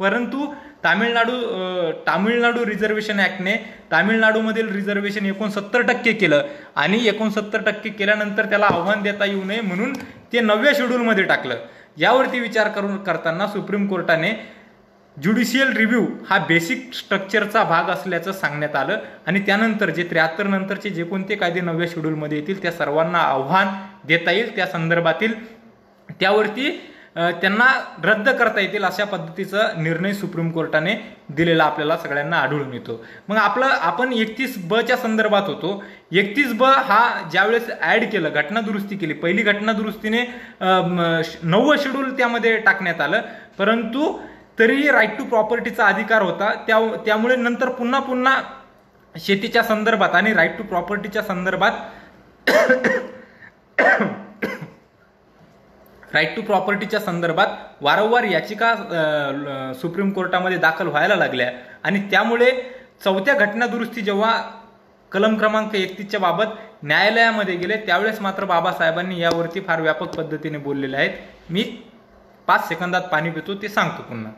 परंतु तामिळनाडू रिझर्वेशन ऍक्टने तामिळनाडूमधील रिझर्वेशन 69% केलं आणि 69% केल्यानंतर त्याला आव्हान देता येऊ नये म्हणून ते 9व्या शेड्यूलमध्ये टाकलं। यावरती विचार करताना सुप्रीम कोर्टाने ज्युडिशियल रिव्ह्यू हा बेसिक स्ट्रक्चरचा भाग असल्याचं सांगण्यात आलं आणि त्यानंतर जे 73 नंतरचे जे कोणते कायदे 9व्या शेड्यूलमध्ये येतील त्या सर्वांना आव्हान देता येईल, त्या संदर्भातील त्यावरती त्यांना रद्द करता येतील अशा पद्धतीचा निर्णय सुप्रीम कोर्टाने दिलेला आपल्याला सगळ्यांना आढळून येतो। मग आपण 31 च्या संदर्भात होतो। 31 हा ज्यावेळेस ऍड केलं, घटना दुरुस्ती केली, पहिली घटना दुरुस्तीने 9वं शेड्यूल त्यामध्ये टाकण्यात आलं, परंतु तरीही राईट टू प्रॉपर्टीचा अधिकार होता। त्यामुळे नंतर पुन्हा शेतीच्या संदर्भात आणि राईट टू प्रॉपर्टीच्या संदर्भात राईट टू प्रॉपर्टीच्या संदर्भात वारंवार याचिका सुप्रीम कोर्टामध्ये दाखल व्हायला लागल्या आणि त्यामुळे 4थ्या घटना दुरुस्ती जेव्हा कलम क्रमांक 31च्या बाबत न्यायालयामध्ये गेले त्यावेळेस मात्र बाबासाहेबांनी यावरती फार व्यापक पद्धतीने बोललेले आहेत। मी 5 सेकंदात पाणी पितो ते सांगतो पुन्हा.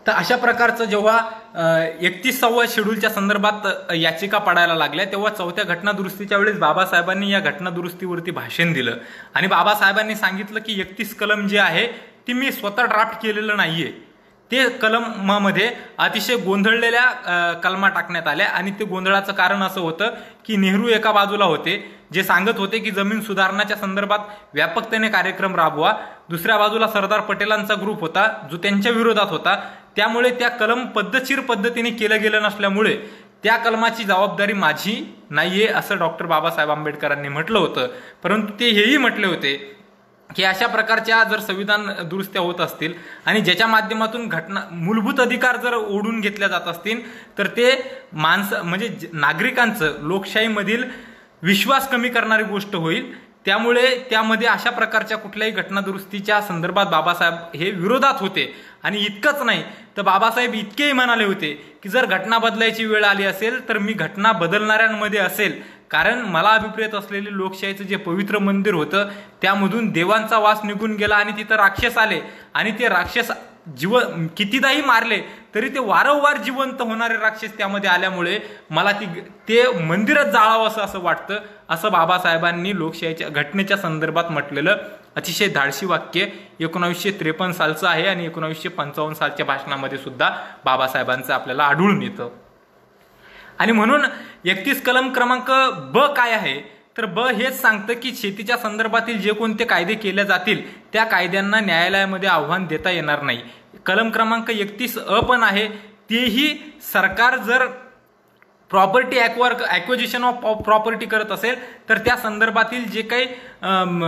तर अशा प्रकारचं जेव्हा 31व्या शेड्यूलच्या संदर्भात याचिका पडायला लागल्या तेव्हा 4थ्या घटना दुरुस्तीच्या वेळेस बाबासाहेबांनी या घटना दुरुस्तीवरती भाषण दिलं आणि बाबासाहेबांनी सांगितलं की 31 कलम जे आहे ती मी स्वतः ड्राफ्ट केलेलं नाहीये. ते कलमामध्ये अतिशय गोंधळलेल्या कलमा टाकण्यात आल्या आणि ते गोंधळाचं कारण असं होतं की नेहरू एका बाजूला होते जे सांगत होते की जमीन सुधारणाच्या संदर्भात व्यापकतेने कार्यक्रम राबवा, दुसऱ्या बाजूला सरदार पटेलांचा ग्रुप होता जो त्यांच्या विरोधात होता. त्यामुळे त्या कलम पद्धतशीर पद्धतीने केलं गेलं नसल्यामुळे त्या कलमाची जबाबदारी माझी नाहीये असं डॉक्टर बाबासाहेब आंबेडकरांनी म्हटलं होतं. परंतु ते हेही म्हटले होते की अशा प्रकारच्या जर संविधान दुरुस्त्या होत असतील आणि ज्याच्या माध्यमातून घटना मूलभूत अधिकार जर ओढून घेतल्या जात असतील तर ते म्हणजे नागरिकांचं लोकशाहीमधील विश्वास कमी करणारी गोष्ट होईल. त्यामुळे त्यामध्ये अशा प्रकारच्या कुठल्याही घटना दुरुस्तीच्या संदर्भात बाबासाहेब हे विरोधात होते. आणि इतकंच नाही तर बाबासाहेब इतकेही म्हणाले होते की जर घटना बदलायची वेळ आली असेल तर मी घटना बदलणाऱ्यांमध्ये असेल, कारण मला अभिप्रेत असलेले लोकशाहीचं जे पवित्र मंदिर होतं त्यामधून देवांचा वास निघून गेला आणि तिथं राक्षस आले आणि ते राक्षस कितीदाही मारले तरी ते वारंवार जिवंत होणारे राक्षस त्यामध्ये आल्यामुळे मला ते मंदिरच जाळावं असं वाटतं, असं बाबासाहेबांनी लोकशाहीच्या घटनेच्या संदर्भात म्हटलेलं अतिशय धाडसी वाक्य 1953 सालचं आहे आणि 1955 सालच्या भाषणामध्ये सुद्धा बाबासाहेबांचं आपल्याला आढळून येतं. आणि म्हणून 31 कलम क्रमांक ब काय आहे तर ब हेच सांगतं की शेतीच्या संदर्भातील जे कोणते कायदे केले जातील त्या कायद्यांना न्यायालयामध्ये आव्हान देता येणार नाही. कलम क्रमांक 31 अ पण आहे, तेही सरकार जर प्रॉपर्टी ॲक्विजिशन ऑफ प्रॉपर्टी करत असेल तर त्या संदर्भातील जे काही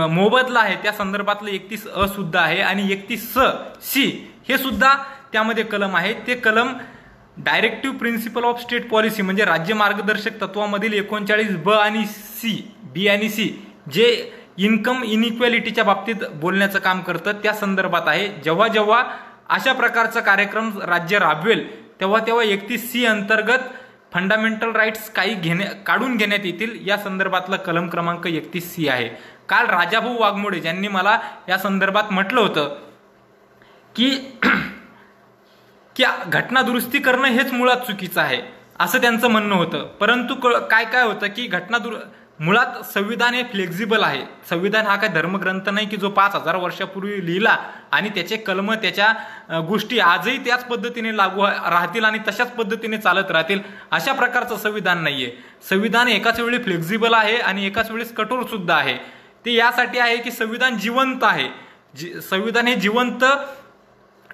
मोबदला आहे त्या संदर्भातलं 31 अ सुद्धा आहे आणि 31 सी हे सुद्धा त्यामध्ये कलम आहे. ते कलम directive principle of state policy म्हणजे राज्य मार्गदर्शक तत्वामधील 39 ब आणि सी बी आणि सी जे इन्कम इनइक्वॅलिटीच्या बाबतीत बोलण्याचं काम करतं त्या संदर्भात आहे. जेव्हा जेव्हा अशा प्रकारचा कार्यक्रम राज्य राबवेल तेव्हा 31 सी अंतर्गत फंडामेंटल राईट्स काढून घेण्यात येतील या संदर्भातलं कलम क्रमांक 31 सी आहे. काल राजाभाऊ वाघमोडे ज्यांनी मला या संदर्भात म्हटलं होतं की घटना दुरुस्ती करणं हेच मुळात चुकीचं आहे असं त्यांचं म्हणणं होतं. परंतु काय होतं की मुळात संविधान हे फ्लेक्झिबल आहे. संविधान हा काय धर्मग्रंथ नाही की जो 5000 वर्षापूर्वी लिहिला आणि त्याचे कलम त्याच्या गोष्टी आजही त्याच पद्धतीने लागू राहतील आणि तशाच पद्धतीने चालत राहतील अशा प्रकारचं संविधान नाहीये. संविधान एकाच वेळी फ्लेक्झिबल आहे आणि एकाच वेळेस कठोर सुद्धा आहे. ते यासाठी आहे की संविधान जिवंत आहे. संविधान हे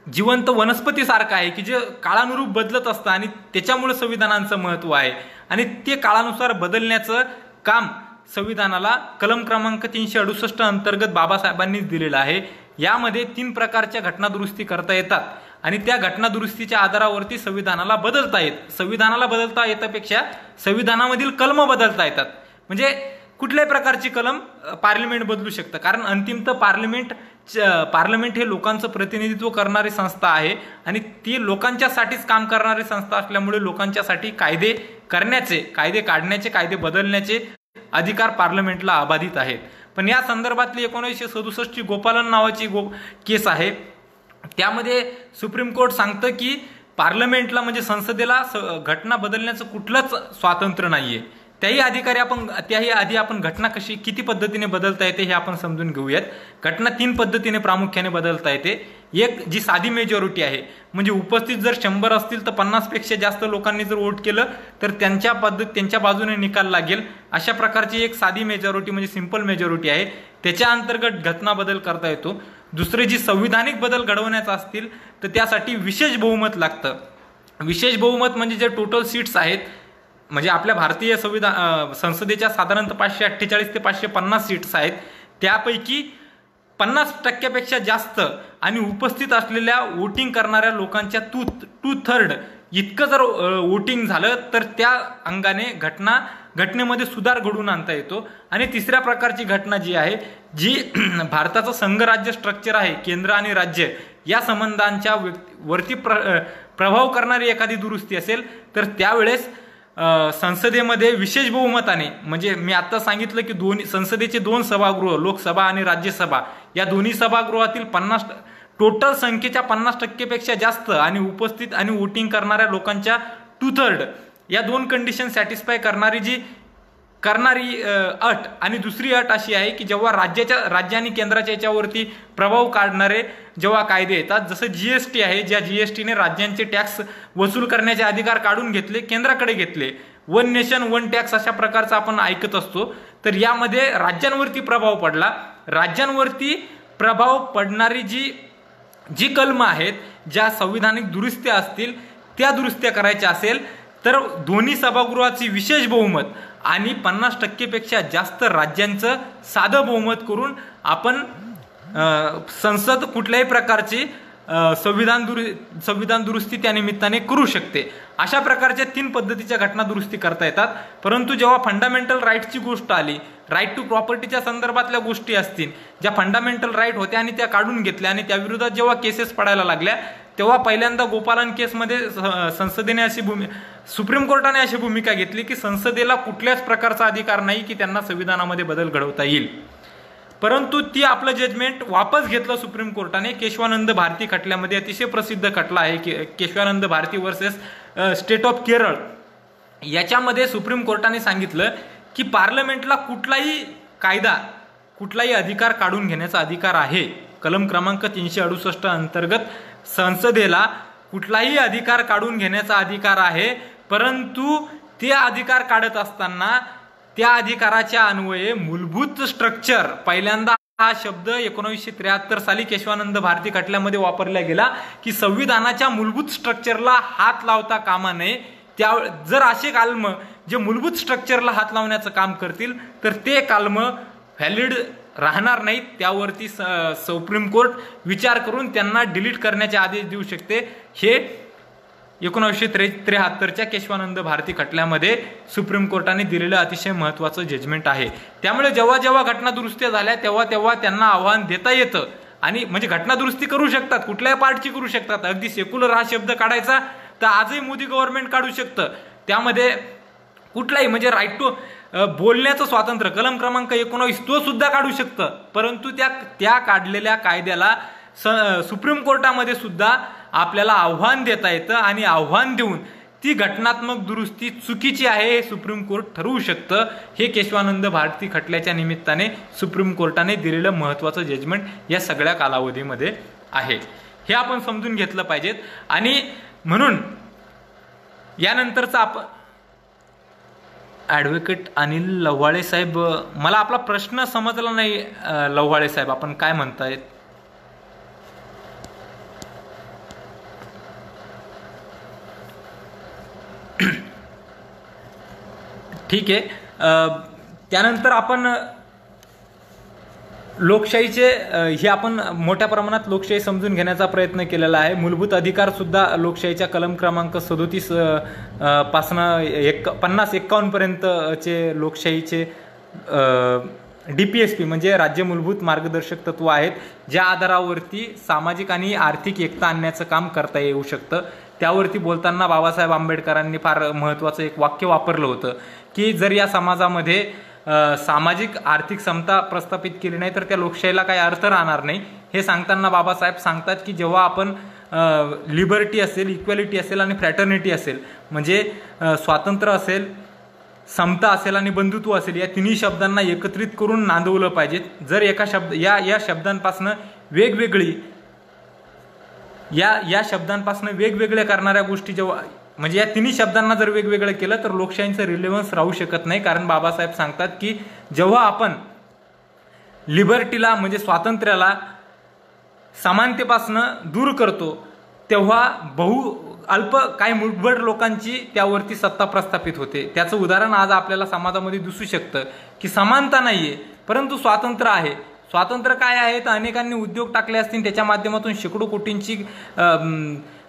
जिवंत वनस्पतीसारखं आहे की जे काळानुरूप बदलत असतं आणि त्याच्यामुळे संविधानाचं महत्व आहे आणि ते काळानुसार बदलण्याचं काम संविधानाला कलम क्रमांक 368 अंतर्गत बाबासाहेबांनीच दिलेलं आहे. यामध्ये 3 प्रकारच्या घटना दुरुस्ती करता येतात आणि त्या घटना दुरुस्तीच्या आधारावरती संविधानाला बदलता येतापेक्षा संविधानामधील कलम बदलता येतात. म्हणजे कुठल्याही प्रकारची कलम पार्लमेंट बदलू शकतं, कारण अंतिमतः पार्लमेंट हे लोकांचं प्रतिनिधित्व करणारी संस्था आहे आणि ती लोकांच्यासाठीच काम करणारी संस्था असल्यामुळे लोकांच्यासाठी कायदे करण्याचे, कायदे काढण्याचे, कायदे बदलण्याचे अधिकार पार्लमेंटला अबाधित आहेत. पण या संदर्भातली 1967 ची गोपालन नावाची केस आहे. त्यामध्ये सुप्रीम कोर्ट सांगतं की पार्लमेंटला म्हणजे संसदेला घटना बदलण्याचं कुठलंच स्वातंत्र्य नाहीये. त्याही आधी आपण घटना किती पद्धतीने बदलता येते हे आपण समजून घेऊयात. घटना 3 पद्धतीने प्रामुख्याने बदलता येते. एक जी साधी मेजॉरिटी आहे म्हणजे उपस्थित जर 100 असतील तर 50 पेक्षा जास्त लोकांनी जर वोट केलं तर त्यांच्या बाजूने निकाल लागेल. अशा प्रकारची एक साधी मेजॉरिटी म्हणजे सिंपल मेजॉरिटी आहे, त्याच्या अंतर्गत घटना बदल करता येतो. दुसरे जी संविधानिक बदल घडवण्याचा असतील तर त्यासाठी विशेष बहुमत लागतं. विशेष बहुमत म्हणजे जे टोटल सीट्स आहेत म्हणजे आपल्या भारतीय संसदेच्या साधारणतः 548 ते 550 सीट्स आहेत, त्यापैकी 50% जास्त आणि उपस्थित असलेल्या वोटिंग करणाऱ्या लोकांच्या 2/3 इतकं जर वोटिंग झालं तर त्या अंगाने घटनेमध्ये सुधार घडवून आणता येतो. आणि तिसऱ्या प्रकारची घटना जी आहे जी भारताचं संघराज्य स्ट्रक्चर आहे, केंद्र आणि राज्य या संबंधांच्या वरती प्रभाव करणारी एखादी दुरुस्ती असेल तर त्यावेळेस संसदेमध्ये विशेष बहुमताने, म्हणजे मी आता सांगितलं की दोन्ही संसदेचे 2 सभागृह, लोकसभा आणि राज्यसभा, या दोन्ही सभागृहातील टोटल संख्येच्या 50% पेक्षा जास्त आणि उपस्थित आणि वोटिंग करणाऱ्या लोकांच्या 2/3 या 2 कंडिशन सॅटिस्फाय करणारी अट. आणि दुसरी अट अशी आहे की जेव्हा राज्य आणि केंद्राच्या याच्यावरती प्रभाव काढणारे जेव्हा कायदे येतात, जसं जीएसटी आहे, ज्या जीएसटीने राज्यांचे टॅक्स वसूल करण्याचे अधिकार काढून घेतले, केंद्राकडे घेतले, 1 नेशन 1 टॅक्स अशा प्रकारचं आपण ऐकत असतो. तर यामध्ये राज्यांवरती प्रभाव पडला. राज्यांवरती प्रभाव पडणारी जी कलमं आहेत, ज्या संविधानिक दुरुस्त्या असतील, त्या दुरुस्त्या करायच्या असेल तर दोन्ही सभागृहाची विशेष बहुमत आणि 50% पेक्षा जास्त राज्यांचं साधं बहुमत करून आपण संसद कुठल्याही प्रकारची संविधान दुरुस्ती त्या निमित्ताने करू शकते. अशा प्रकारच्या 3 पद्धतीच्या घटना दुरुस्ती करता येतात. परंतु जेव्हा फंडामेंटल राईटची गोष्ट आली, राईट टू प्रॉपर्टीच्या संदर्भातल्या गोष्टी असतील, ज्या फंडामेंटल राईट होत्या आणि त्या काढून घेतल्या आणि त्या विरोधात जेव्हा केसेस पडायला लागल्या, तेव्हा पहिल्यांदा गोपालन केसमध्ये संसदेने सुप्रीम कोर्टाने अशी भूमिका घेतली की संसदेला कुठल्याच प्रकारचा अधिकार नाही की त्यांना संविधानामध्ये बदल घडवता येईल. परंतु ती आपलं जजमेंट वापस घेतलं सुप्रीम कोर्टाने. केशवानंद भारती खटल्यामध्ये, अतिशय प्रसिद्ध खटला आहे की Kesavananda Bharati versus state of Kerala, याच्यामध्ये सुप्रीम कोर्टाने सांगितलं की पार्लमेंटला कुठलाही कायदा, कुठलाही अधिकार काढून घेण्याचा अधिकार आहे. कलम क्रमांक 368 अंतर्गत संसदेला कुठलाही अधिकार काढून घेण्याचा अधिकार आहे. परंतु ते अधिकार काढत असताना त्या अधिकाराच्या अन्वये मूलभूत स्ट्रक्चर, पहिल्यांदा हा शब्द 1973 साली केशवानंद भारती खटल्यामध्ये वापरला गेला की संविधानाच्या मूलभूत स्ट्रक्चरला हात लावता कामा नये. जर असे काल्म जे मूलभूत स्ट्रक्चरला हात लावण्याचं काम करतील तर ते काल्म व्हॅलिड राहणार नाहीत. त्यावरती सुप्रीम कोर्ट विचार करून त्यांना डिलीट करण्याचे आदेश देऊ शकते. हे 1973च्या केशवानंद भारती खटल्यामध्ये सुप्रीम कोर्टाने दिलेलं अतिशय महत्वाचं जजमेंट आहे. त्यामुळे जेव्हा जेव्हा घटना दुरुस्त्या झाल्या तेव्हा त्यांना आव्हान देता येतं आणि म्हणजे घटना दुरुस्ती करू शकतात, कुठल्याही पार्टची करू शकतात. अगदी सेक्युलर हा शब्द काढायचा तर आजही मोदी गव्हर्नमेंट काढू शकतं. त्यामध्ये कुठलाही म्हणजे राईट टू बोलण्याचं स्वातंत्र्य, कलम क्रमांक 19 तो सुद्धा काढू शकतं. परंतु त्या काढलेल्या कायद्याला सुप्रीम कोर्टामध्ये सुद्धा आपल्याला आव्हान देता येतं आणि आव्हान देऊन ती घटनात्मक दुरुस्ती चुकीची आहे हे सुप्रीम कोर्ट ठरवू शकतं. हे केशवानंद भारती खटल्याच्या निमित्ताने सुप्रीम कोर्टाने दिलेलं महत्वाचं जजमेंट या सगळ्या कालावधीमध्ये आहे. हे आपण समजून घेतलं पाहिजेत. आणि म्हणून यानंतरचा आपण ॲडव्होकेट अनिल लव्हाळे साहेब, मला आपला प्रश्न समजला नाही. लव्हाळे साहेब, आपण काय म्हणतायत? ठीक आहे. त्यानंतर आपण लोकशाहीचे हे आपण मोठ्या प्रमाणात लोकशाही समजून घेण्याचा प्रयत्न केलेला आहे. मूलभूत अधिकार सुद्धा लोकशाहीच्या कलम क्रमांक 37 पासून 50-51 पर्यंतचे लोकशाहीचे DPSP म्हणजे राज्य मूलभूत मार्गदर्शक तत्व आहेत, ज्या आधारावरती सामाजिक आणि आर्थिक एकता आणण्याचं काम करता येऊ शकतं. त्यावरती बोलताना बाबासाहेब आंबेडकरांनी फार महत्वाचं एक वाक्य वापरलं होतं की जर या समाजामध्ये सामाजिक आर्थिक समता प्रस्थापित केली नाही तर त्या लोकशाहीला काही अर्थ राहणार नाही. हे सांगताना बाबासाहेब सांगतात की जेव्हा आपण लिबर्टी असेल, इक्वॅलिटी असेल आणि फ्रॅटर्निटी असेल, म्हणजे स्वातंत्र्य असेल, समता असेल आणि बंधुत्व असेल, या तिन्ही शब्दांना एकत्रित करून नांदवलं पाहिजे. जर एका या शब्दांपासून वेगवेगळी या शब्दांपासून वेगवेगळ्या करणाऱ्या गोष्टी जेव्हा म्हणजे या तिन्ही शब्दांना जर वेगवेगळं केलं तर लोकशाहीचं रिलेव्हन्स राहू शकत नाही. कारण बाबासाहेब सांगतात की जेव्हा आपण लिबर्टीला म्हणजे स्वातंत्र्याला समानतेपासून दूर करतो तेव्हा अल्प काही मुठभर लोकांची त्यावरती सत्ता प्रस्थापित होते. त्याचं उदाहरण आज आपल्याला समाजामध्ये दिसू शकतं की समानता नाहीये परंतु स्वातंत्र्य आहे. स्वातंत्र्य काय आहे तर अनेकांनी उद्योग टाकले असतील, त्याच्या माध्यमातून शेकडो कोटींची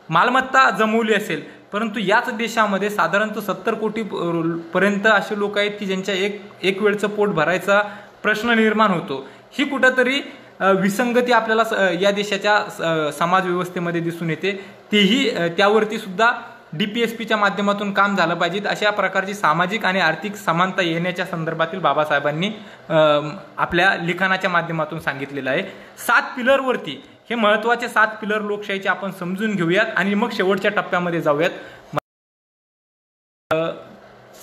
मालमत्ता जमवली असेल, परंतु याच देशामध्ये साधारणतः 70 कोटी पर्यंत असे लोक आहेत की ज्यांच्या एक वेळचं पोट भरायचा प्रश्न निर्माण होतो. ही कुठंतरी विसंगती आपल्याला या देशाच्या समाज व्यवस्थेमध्ये दिसून येते. त्यावरती सुद्धा DPSPच्या माध्यमातून काम झालं पाहिजे, अशा प्रकारची सामाजिक आणि आर्थिक समानता येण्याच्या संदर्भातील बाबासाहेबांनी आपल्या लिखाणाच्या माध्यमातून सांगितलेलं आहे. 7 पिलरवरती, हे महत्त्वाचे 7 पिलर लोकशाहीचे आपण समजून घेऊयात आणि मग शेवटच्या टप्प्यामध्ये जाऊयात.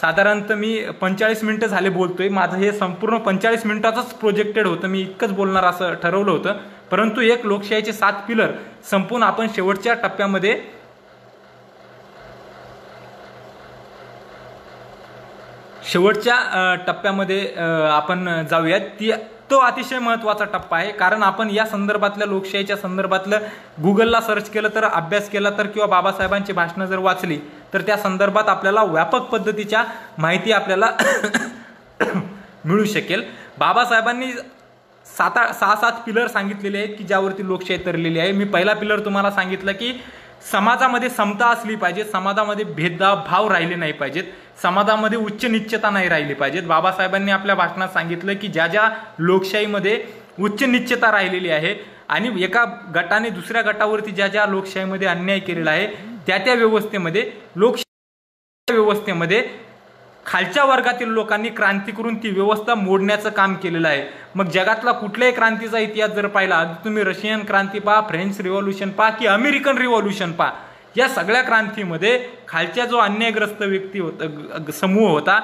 साधारणतः मी 45 मिनिटं झाले बोलतोय. माझं हे संपूर्ण 45 मिनिटाचंच प्रोजेक्टेड होतं, मी इतकंच बोलणार असं ठरवलं होतं. परंतु एक लोकशाहीचे 7 पिलर संपून आपण शेवटच्या टप्प्यामध्ये आपण जाऊयात. तो अतिशय महत्त्वाचा टप्पा आहे, कारण आपण या संदर्भातल्या लोकशाहीच्या संदर्भातलं गुगलला सर्च केलं तर, अभ्यास केला तर, किंवा बाबासाहेबांची भाषणं जर वाचली तर त्या संदर्भात आपल्याला व्यापक पद्धतीच्या माहिती आपल्याला मिळू शकेल. बाबासाहेबांनी 6-7 पिलर सांगितलेले आहेत की ज्यावरती लोकशाही तरलेली आहे. मी पहिला पिलर तुम्हाला सांगितलं की समाजामध्ये समता असली पाहिजे, समाजामध्ये भेदभाव राहिले नाही पाहिजेत, समाजामध्ये उच्च निश्चता नाही राहिली पाहिजेत. बाबासाहेबांनी आपल्या भाषणात सांगितलं की ज्या ज्या लोकशाहीमध्ये उच्च निश्चता राहिलेली आहे आणि एका गटाने दुसऱ्या गटावरती ज्या ज्या लोकशाहीमध्ये अन्याय केलेला आहे, त्या व्यवस्थेमध्ये, लोकशाही व्यवस्थेमध्ये खालच्या वर्गातील लोकांनी क्रांती करून ती व्यवस्था मोडण्याचं काम केलेलं आहे. मग जगातला कुठल्याही क्रांतीचा इतिहास जर पाहिला, तुम्ही रशियन क्रांती पहा, फ्रेंच रिव्हॉल्युशन पहा की अमेरिकन रिव्हॉल्युशन पहा, या सगळ्या क्रांतीमध्ये खालच्या जो अन्यायग्रस्त व्यक्ती होता, समूह होता,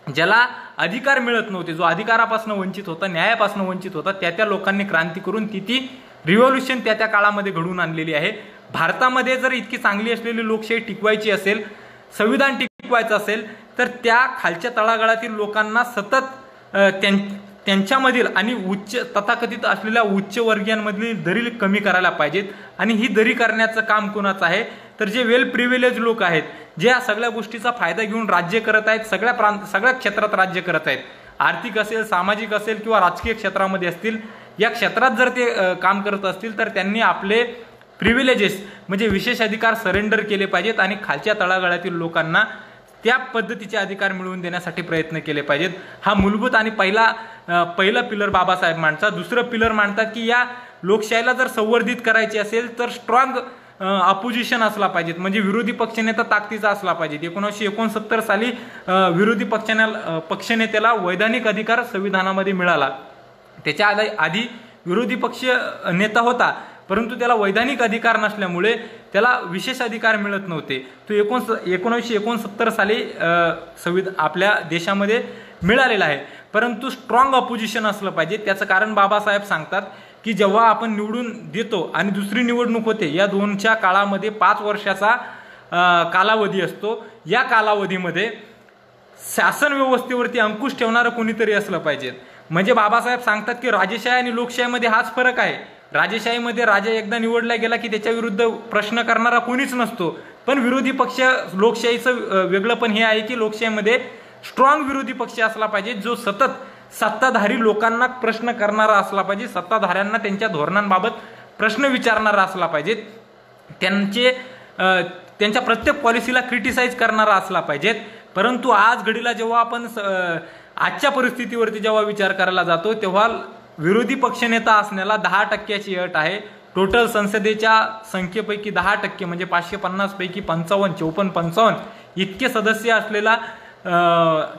ज्याला अधिकार मिळत नव्हते, जो अधिकारापासून वंचित होता, न्यायापासून वंचित होता, त्या लोकांनी क्रांती करून ती रिव्हॉल्युशन त्या काळामध्ये घडवून आणलेली आहे. भारतामध्ये जर इतकी चांगली असलेली लोकशाही टिकवायची असेल, संविधान टिकवायचं असेल, तर त्या खालच्या तळागाळातील लोकांना सतत त्यांच्यामधील आणि उच्च तथाकथित असलेल्या उच्चवर्गीयांमधील दरी कमी करायला पाहिजेत. आणि ही दरी करण्याचं काम कोणाचं आहे, तर जे वेल प्रिव्हिलेज लोक आहेत, जे या सगळ्या गोष्टीचा फायदा घेऊन राज्य करत आहेत, सगळ्या क्षेत्रात राज्य करत आहेत, आर्थिक असेल, सामाजिक असेल किंवा राजकीय क्षेत्रामध्ये असतील, या क्षेत्रात जर ते काम करत असतील तर त्यांनी आपले प्रिव्हिलेजेस म्हणजे विशेष अधिकार सरेंडर केले पाहिजेत आणि खालच्या तळागाळातील लोकांना त्या पद्धतीचे अधिकार मिळवून देण्यासाठी प्रयत्न केले पाहिजेत. हा मूलभूत आणि पहिला पिलर बाबासाहेब मांडतात. दुसरं पिलर मांडतात की या लोकशाहीला जर संवर्धित करायची असेल तर स्ट्रॉंग अपोजिशन असला पाहिजेत, म्हणजे विरोधी पक्षनेता ताकदीचा असला पाहिजे. 1969 साली विरोधी पक्षनेत्याला वैधानिक अधिकार संविधानामध्ये मिळाला. त्याच्या आधी विरोधी पक्ष नेता होता, परंतु त्याला वैधानिक अधिकार नसल्यामुळे त्याला विशेष अधिकार मिळत नव्हते. तो 1969 साली आपल्या देशामध्ये मिळालेला आहे. परंतु स्ट्रॉंग अपोजिशन असलं पाहिजे. त्याचं कारण बाबासाहेब सांगतात की जेव्हा आपण निवडून देतो आणि दुसरी निवडणूक होते, या दोनच्या काळामध्ये 5 वर्षाचा कालावधी असतो. या कालावधीमध्ये शासन व्यवस्थेवरती अंकुश ठेवणारं कोणीतरी असलं पाहिजे. म्हणजे बाबासाहेब सांगतात की राजेशाही आणि लोकशाहीमध्ये हाच फरक आहे. राजेशाहीमध्ये राजा एकदा निवडला गेला की त्याच्या विरुद्ध प्रश्न करणारा कोणीच नसतो, पण विरोधी पक्ष, लोकशाहीचं वेगळं पण हे आहे की लोकशाहीमध्ये स्ट्रॉंग विरोधी पक्ष असला पाहिजे, जो सतत सत्ताधारी लोकांना प्रश्न करणारा असला पाहिजे, सत्ताधाऱ्यांना त्यांच्या धोरणांबाबत प्रश्न विचारणारा असला पाहिजे, त्यांच्या प्रत्येक पॉलिसीला क्रिटिसाइज करणारा असला पाहिजेत. परंतु आज घडीला जेव्हा आपण आजच्या परिस्थितीवरती जेव्हा विचार करायला जातो, तेव्हा विरोधी पक्षनेता असण्याला 10% अट आहे. टोटल संसदेच्या संख्येपैकी 10% म्हणजे 550 पैकी 54 इतके सदस्य असलेला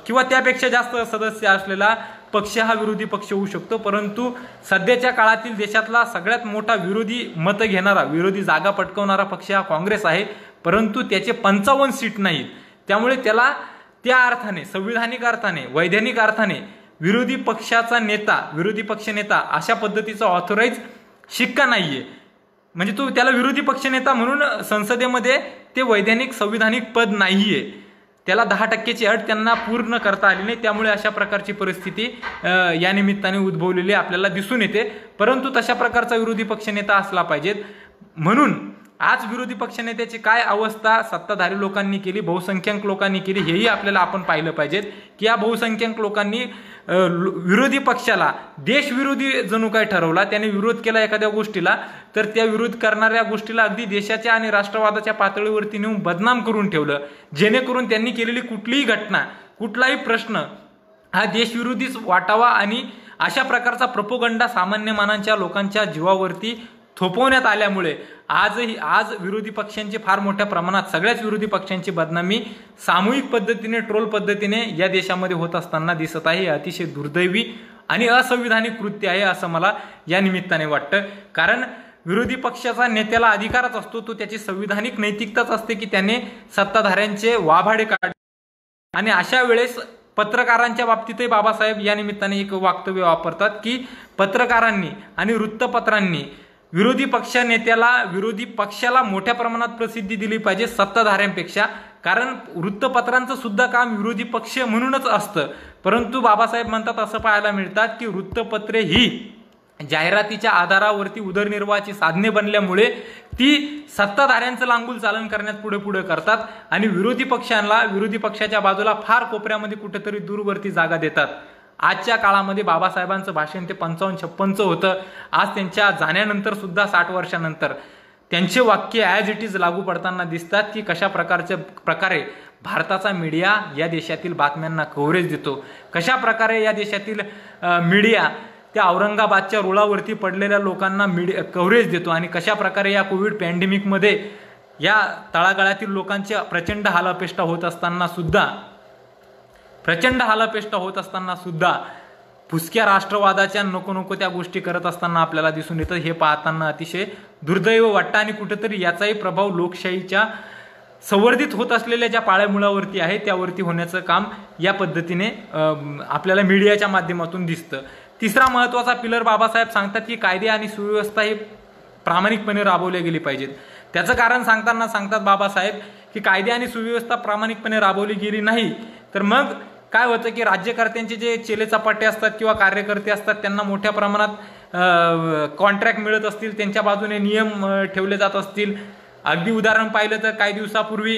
किंवा त्यापेक्षा जास्त सदस्य असलेला पक्ष हा विरोधी पक्ष होऊ शकतो. परंतु सध्याच्या काळातील देशातला सगळ्यात मोठा विरोधी मत घेणारा, विरोधी जागा पटकवणारा पक्ष हा काँग्रेस आहे, परंतु त्याचे 55 सीट नाहीत. त्यामुळे त्याला त्या अर्थाने, संविधानिक अर्थाने, वैधानिक अर्थाने विरोधी पक्षाचा नेता, विरोधी पक्ष नेता अशा पद्धतीचा ऑथोराइज शिक्का नाहीये. म्हणजे तो त्याला विरोधी पक्षनेता म्हणून संसदेमध्ये ते वैधानिक संविधानिक पद नाहीये. त्याला 10%ची अट त्यांना पूर्ण करता आली नाही. त्यामुळे अशा प्रकारची परिस्थिती या निमित्ताने उद्भवलेली आपल्याला दिसून येते. परंतु तशा प्रकारचा विरोधी पक्षनेता असला पाहिजेत. म्हणून आज विरोधी पक्षनेत्याची काय अवस्था सत्ताधारी लोकांनी केली, बहुसंख्याक लोकांनी केली, हेही आपल्याला आपण पाहिलं पाहिजेत की या बहुसंख्याक लोकांनी विरोधी पक्षाला देशविरोधी जणू काय ठरवला. त्याने विरोध केला एखाद्या गोष्टीला, तर त्या विरोध करणाऱ्या गोष्टीला अगदी देशाच्या आणि राष्ट्रवादाच्या पातळीवरती नेऊन बदनाम करून ठेवलं, जेणेकरून त्यांनी केलेली कुठलीही घटना, कुठलाही प्रश्न हा देशविरोधीच वाटावा आणि अशा प्रकारचा प्रोपोगंडा सामान्य मानांच्या लोकांच्या जीवावरती थोपवण्यात आल्यामुळे आज विरोधी पक्षांची फार मोठ्या प्रमाणात सगळ्याच विरोधी पक्षांची बदनामी सामूहिक पद्धतीने ट्रोल पद्धतीने या देशामध्ये होत असताना दिसत आहे. अतिशय दुर्दैवी आणि असंविधानिक कृत्य आहे असं मला या निमित्ताने वाटतं. कारण विरोधी पक्षाचा नेत्याला अधिकारच असतो, तो त्याची संविधानिक नैतिकताच असते की त्याने सत्ताधाऱ्यांचे वाभाडे काढ. आणि अशा वेळेस पत्रकारांच्या बाबतीतही बाबासाहेब या निमित्ताने एक वक्तव्य वापरतात की पत्रकारांनी आणि वृत्तपत्रांनी विरोधी पक्ष नेत्याला विरोधी पक्षाला मोठ्या प्रमाणात प्रसिद्धी दिली पाहिजे सत्ताधाऱ्यांपेक्षा. कारण वृत्तपत्रांचं सुद्धा काम विरोधी पक्ष म्हणूनच असतं. परंतु बाबासाहेब म्हणतात असं पाहायला मिळतात की वृत्तपत्रे ही जाहिरातीच्या आधारावरती उदरनिर्वाहाची साधने बनल्यामुळे ती सत्ताधाऱ्यांचं लांगुल चालन करण्यात पुढे पुढे करतात आणि विरोधी पक्षाच्या बाजूला फार कोपऱ्यामध्ये कुठेतरी दूरवरती जागा देतात. आजच्या काळामध्ये बाबासाहेबांचं भाषण ते 55-56 होतं. आज त्यांच्या जाण्यानंतर सुद्धा 60 वर्षानंतर त्यांचे वाक्य ॲज इट इज लागू पडताना दिसतात की कशा प्रकारे भारताचा मीडिया या देशातील बातम्यांना कव्हरेज देतो, कशा प्रकारे या देशातील मीडिया त्या औरंगाबादच्या रुळावरती पडलेल्या लोकांना कव्हरेज देतो आणि कशा प्रकारे या कोविड पॅन्डेमिकमध्ये या तळागाळातील लोकांच्या प्रचंड हालापेष्टा होत असताना सुद्धा फुसक्या राष्ट्रवादाच्या नको त्या गोष्टी करत असताना आपल्याला दिसून येतं. हे पाहताना अतिशय दुर्दैव वाटतं आणि कुठेतरी याचाही प्रभाव लोकशाहीच्या संवर्धित होत असलेल्या ज्या पाळेमुळावरती आहे त्यावरती होण्याचं काम या पद्धतीने आपल्याला मीडियाच्या माध्यमातून दिसतं. तिसरा महत्वाचा पिलर बाबासाहेब सांगतात की कायदे आणि सुव्यवस्था ही प्रामाणिकपणे राबवल्या गेली पाहिजेत. त्याचं कारण सांगतात बाबासाहेब की कायदे आणि सुव्यवस्था प्रामाणिकपणे राबवली गेली नाही तर मग काय होतं की राज्यकर्त्यांचे जे चेले चपाटे असतात किंवा कार्यकर्ते असतात त्यांना मोठ्या प्रमाणात कॉन्ट्रॅक्ट मिळत असतील, त्यांच्या बाजूने नियम ठेवले जात असतील. अगदी उदाहरण पाहिलं तर काही दिवसापूर्वी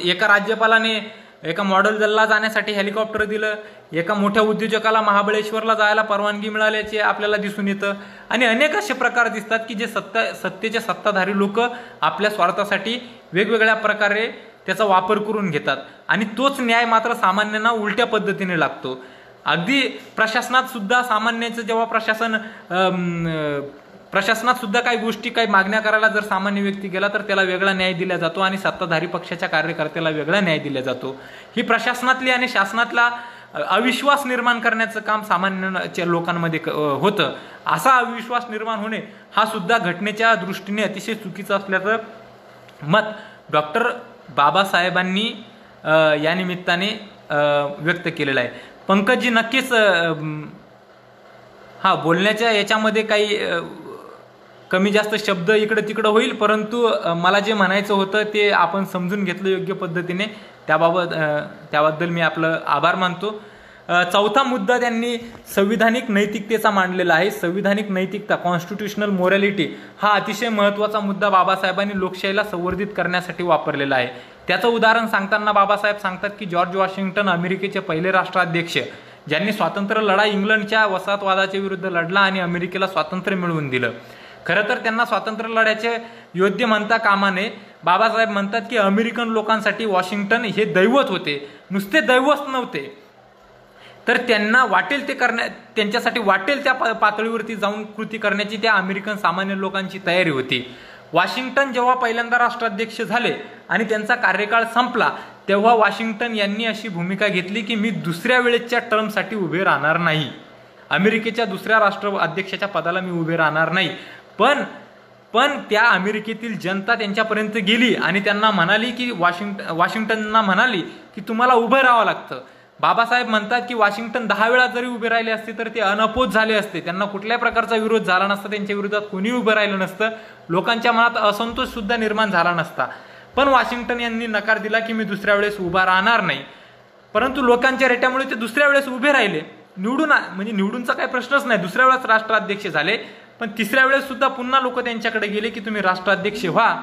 एका राज्यपालाने एका मॉडेल दलला जाण्यासाठी हेलिकॉप्टर दिलं, एका मोठ्या उद्योजकाला महाबळेश्वरला जायला परवानगी मिळाल्याचे आपल्याला दिसून येतं. आणि अनेक असे प्रकार दिसतात की जे सत्तेचे सत्ताधारी लोक आपल्या स्वार्थासाठी वेगवेगळ्या प्रकारे त्याचा वापर करून घेतात आणि तोच न्याय मात्र सामान्यांना उलट्या पद्धतीने लागतो. अगदी प्रशासनात सुद्धा सामान्याचं जेव्हा प्रशासनात सुद्धा काही मागण्या करायला जर सामान्य व्यक्ती गेला तर त्याला वेगळा न्याय दिला जातो आणि सत्ताधारी पक्षाच्या कार्यकर्त्याला वेगळा न्याय दिला जातो. ही प्रशासनातली आणि शासनातला अविश्वास निर्माण करण्याचं काम सामान्य लोकांमध्ये होतं. असा अविश्वास निर्माण होणे हा सुद्धा घटनेच्या दृष्टीने अतिशय चुकीचं असल्याचं मत डॉक्टर बाबासाहेबांनी या निमित्ताने व्यक्त केलेलं आहे. पंकजी नक्कीच बोलण्याच्या याच्यामध्ये काही कमी जास्त शब्द इकडे तिकडे होईल, परंतु मला जे म्हणायचं होतं ते आपण समजून घेतलं योग्य पद्धतीने, त्याबद्दल मी आपलं आभार मानतो. चौथा मुद्दा त्यांनी संविधानिक नैतिकतेचा मांडलेला आहे. संविधानिक नैतिकता, कॉन्स्टिट्यूशनल मोरॅलिटी हा अतिशय महत्त्वाचा मुद्दा बाबासाहेबांनी लोकशाहीला संवर्धित करण्यासाठी वापरलेला आहे. त्याचं उदाहरण सांगताना बाबासाहेब सांगतात की जॉर्ज वॉशिंग्टन अमेरिकेचे पहिले राष्ट्राध्यक्ष ज्यांनी स्वातंत्र्य लढा इंग्लंडच्या वसाहतवादाच्या विरुद्ध लढला आणि अमेरिकेला स्वातंत्र्य मिळवून दिलं. खरं तर त्यांना स्वातंत्र्य लढ्याचे योद्धे म्हणता कामा नये. बाबासाहेब म्हणतात की अमेरिकन लोकांसाठी वॉशिंग्टन हे दैवत होते, नुसते दैवत नव्हते तर त्यांना त्यांच्यासाठी वाटेल त्या पातळीवरती जाऊन कृती करण्याची त्या अमेरिकन सामान्य लोकांची तयारी होती. वॉशिंग्टन जेव्हा पहिल्यांदा राष्ट्राध्यक्ष झाले आणि त्यांचा कार्यकाळ संपला तेव्हा वॉशिंग्टन यांनी अशी भूमिका घेतली की मी दुसऱ्या वेळेच्या टर्मसाठी उभे राहणार नाही, अमेरिकेच्या दुसऱ्या राष्ट्राध्यक्षाच्या पदाला मी उभे राहणार नाही. पण त्या अमेरिकेतील जनता त्यांच्यापर्यंत गेली आणि त्यांना म्हणाली की वॉशिंग्टनना म्हणाली की तुम्हाला उभं राहावं लागतं. बाबासाहेब म्हणतात की वॉशिंग्टन 10 वेळा जरी उभे राहिले असते तर ते अनअपोज झाले असते, त्यांना कुठल्याही प्रकारचा विरोध झाला नसता, त्यांच्या विरोधात कोणी उभं राहिलं नसतं, लोकांच्या मनात असंतोष सुद्धा निर्माण झाला नसता. पण वॉशिंग्टन यांनी नकार दिला की मी दुसऱ्या वेळेस उभा राहणार नाही. परंतु लोकांच्या रेट्यामुळे ते दुसऱ्या वेळेस उभे राहिले, निवडूनचा काही प्रश्नच नाही, दुसऱ्या वेळेस राष्ट्राध्यक्ष झाले. पण तिसऱ्या वेळेस सुद्धा पुन्हा लोक त्यांच्याकडे गेले की तुम्ही राष्ट्राध्यक्ष व्हा.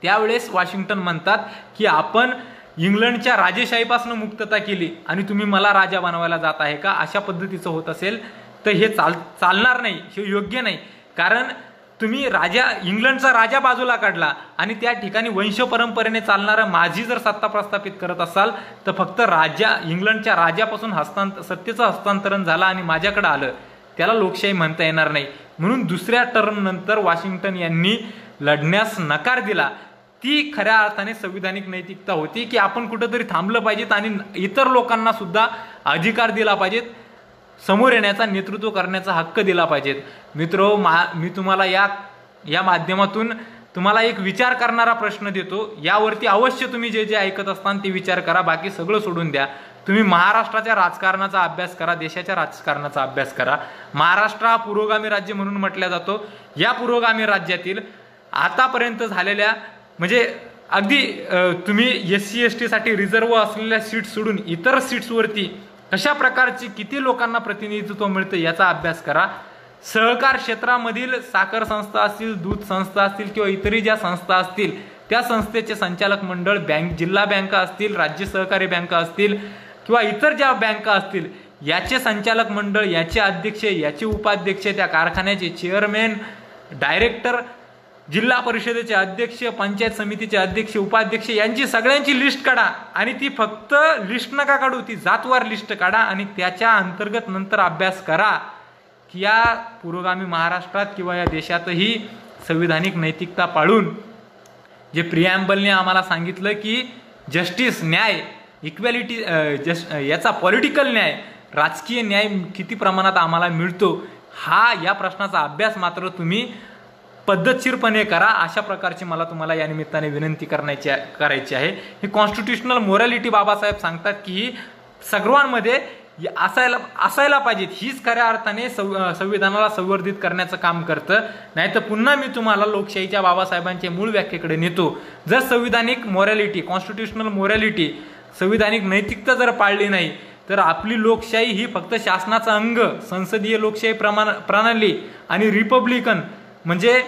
त्यावेळेस वॉशिंग्टन म्हणतात की आपण इंग्लंडच्या राजेशाहीपासून मुक्तता केली आणि तुम्ही मला राजा बनवायला जात आहे का? अशा पद्धतीचं होत असेल तर हे चालणार नाही, हे योग्य नाही. कारण तुम्ही इंग्लंडचा राजा बाजूला काढला आणि त्या ठिकाणी वंश परंपरेने चालणारं माझी जर सत्ता प्रस्थापित करत असाल तर फक्त इंग्लंडच्या राजापासून सत्तेचं हस्तांतरण झालं आणि माझ्याकडे आलं, त्याला लोकशाही म्हणता येणार नाही. म्हणून दुसऱ्या टर्म नंतर वॉशिंग्टन यांनी लढण्यास नकार दिला, ती खऱ्या अर्थाने संविधानिक नैतिकता होती की आपण कुठंतरी थांबलं पाहिजेत आणि इतर लोकांना सुद्धा अधिकार दिला पाहिजेत, समोर येण्याचा, नेतृत्व करण्याचा हक्क दिला पाहिजेत. मित्रो, मी तुम्हाला या माध्यमातून तुम्हाला एक विचार करणारा प्रश्न देतो. यावरती अवश्य तुम्ही जे जे ऐकत असताना ते विचार करा, बाकी सगळं सोडून द्या. तुम्ही महाराष्ट्राच्या राजकारणाचा अभ्यास करा, देशाच्या राजकारणाचा अभ्यास करा. महाराष्ट्र हा पुरोगामी राज्य म्हणून म्हटलं जातो. या पुरोगामी राज्यातील आतापर्यंत झालेल्या म्हणजे अगदी तुम्ही SC ST साठी रिझर्व असलेल्या सीट सोडून इतर सीट्सवरती कशा प्रकारची किती लोकांना प्रतिनिधित्व मिळतं याचा अभ्यास करा. सहकार क्षेत्रामधील साखर संस्था असतील, दूध संस्था असतील किंवा इतरही ज्या संस्था असतील त्या संस्थेचे संचालक मंडळ, जिल्हा बँका असतील, राज्य सहकारी बँका असतील किंवा इतर ज्या बँका असतील याचे संचालक मंडळ, याचे अध्यक्ष, याचे उपाध्यक्ष, त्या कारखान्याचे चेअरमॅन, डायरेक्टर, जिल्हा परिषदेचे अध्यक्ष, पंचायत समितीचे अध्यक्ष, उपाध्यक्ष यांची सगळ्यांची लिस्ट काढा. आणि ती फक्त लिस्ट नका काढू, ती जातवार लिस्ट काढा आणि त्याच्या अंतर्गत नंतर अभ्यास करा की या पुरोगामी महाराष्ट्रात किंवा या देशातही संविधानिक नैतिकता पाळून जे प्रिॲम्बलने आम्हाला सांगितलं की जस्टिस, न्याय, इक्वॅलिटी, याचा पॉलिटिकल न्याय, राजकीय न्याय किती प्रमाणात आम्हाला मिळतो, या प्रश्नाचा अभ्यास मात्र तुम्ही पद्धतशीरपणे करा. अशा प्रकारची मला तुम्हाला या निमित्ताने विनंती करायची आहे. ही कॉन्स्टिट्यूशनल मोरॅलिटी बाबासाहेब सांगतात की ही सर्वांमध्ये असायला पाहिजे. हीच खऱ्या अर्थाने संविधानाला संवर्धित करण्याचं काम करतं. नाही तर पुन्हा मी तुम्हाला लोकशाहीच्या बाबासाहेबांच्या मूळ व्याख्येकडे नेतो. जर संविधानिक मोरॅलिटी, कॉन्स्टिट्यूशनल मोरॅलिटी, संविधानिक नैतिकता जर पाळली नाही तर आपली लोकशाही ही फक्त शासनाचा अंग, संसदीय लोकशाही प्रणाली आणि रिपब्लिकन म्हणजे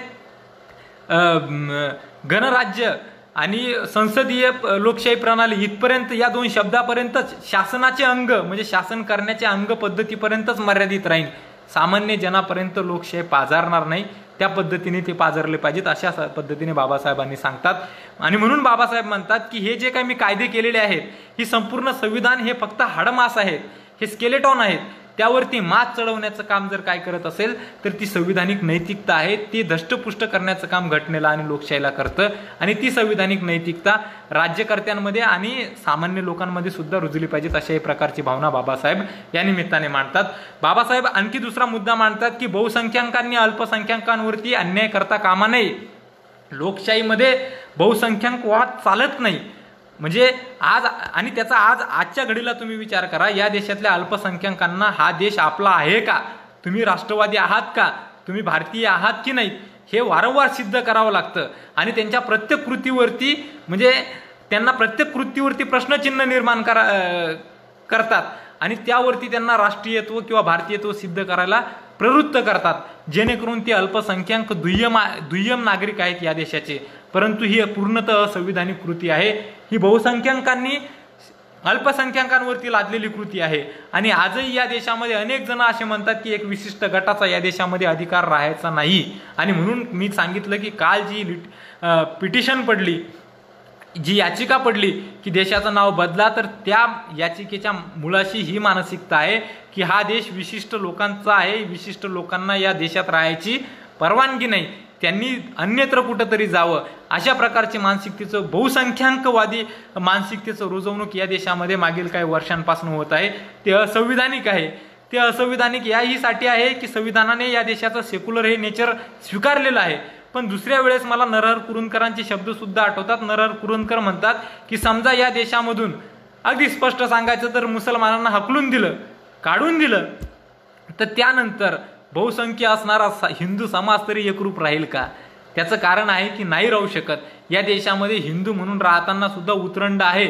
गणराज्य आणि संसदीय लोकशाही प्रणाली इथपर्यंत, या दोन शब्दापर्यंतच शासनाचे अंग म्हणजे शासन करण्याच्या अंग पद्धतीपर्यंतच मर्यादित राहील. सामान्य जनापर्यंत लोकशाही पाझरणार नाही. त्या पद्धतीने ते पाझरले पाहिजेत अशा पद्धतीने बाबासाहेबांनी सांगतात. आणि म्हणून बाबासाहेब म्हणतात की हे जे काही मी कायदे केलेले आहेत, ही संपूर्ण संविधान हे फक्त हाडमास आहेत, हे स्केलेटॉन आहेत. त्यावरती मात चढवण्याचं काम जर काय करत असेल तर ती संविधानिक नैतिकता आहे. ती धष्टपुष्ट करण्याचं काम घटनेला आणि लोकशाहीला करतं. आणि ती संविधानिक नैतिकता राज्यकर्त्यांमध्ये आणि सामान्य लोकांमध्ये सुद्धा रुजली पाहिजेत अशाही प्रकारची भावना बाबासाहेब या निमित्ताने मांडतात. बाबासाहेब आणखी दुसरा मुद्दा मांडतात की बहुसंख्याकांनी अल्पसंख्याकांवरती अन्याय करता कामा नये. लोकशाहीमध्ये बहुसंख्याक वाद चालत नाही. म्हणजे आज आणि त्याचा आजच्या घडीला तुम्ही विचार करा, या देशातल्या अल्पसंख्याकांना हा देश आपला आहे का, तुम्ही राष्ट्रवादी आहात का, तुम्ही भारतीय आहात की नाही, हे वारंवार सिद्ध करावं लागतं. आणि त्यांच्या प्रत्येक कृतीवरती म्हणजे त्यांना प्रत्येक कृतीवरती प्रश्नचिन्ह निर्माण करतात आणि त्यावरती त्यांना राष्ट्रीयत्व किंवा भारतीयत्व सिद्ध करायला प्रवृत्त करतात, जेणेकरून ते अल्पसंख्याक दुय्यम नागरिक आहेत या देशाचे. परंतु ही पूर्णतः संविधानिक कृती आहे. ही बहुसंख्याकांनी अल्पसंख्याकांवरती लादलेली कृती आहे. आणि आजही या देशामध्ये अनेक जण असे म्हणतात की एक विशिष्ट गटाचा या देशामध्ये अधिकार राहायचा नाही. आणि म्हणून मी सांगितलं की काल जी पिटिशन पडली, जी याचिका पडली की देशाचं नाव बदला, तर त्या याचिकेच्या मुळाशी ही मानसिकता आहे की हा देश विशिष्ट लोकांचा आहे, विशिष्ट लोकांना या देशात राहायची परवानगी नाही, त्यांनी अन्यत्र कुठंतरी जावं, अशा प्रकारची मानसिकतेचं, बहुसंख्याकवादी मानसिकतेचं रुजवणूक या देशामध्ये मागील काही वर्षांपासून होत आहे. ते असंविधानिक आहे. ते असंविधानिक याहीसाठी आहे की संविधानाने या देशाचं सेक्युलर हे नेचर स्वीकारलेलं आहे. पण दुसऱ्या वेळेस मला नरहर कुरुंदकरांचे शब्द सुद्धा आठवतात. नरहर कुरुंदकर म्हणतात की समजा या देशामधून अगदी स्पष्ट सांगायचं तर मुसलमानांना हकलून दिलं, काढून दिलं, तर त्यानंतर बहुसंख्य असणारा हिंदू समाज तरी एकरूप राहील का? त्याचं कारण आहे की नाही राहू शकत. या देशामध्ये हिंदू म्हणून राहताना सुद्धा उतरंड आहे.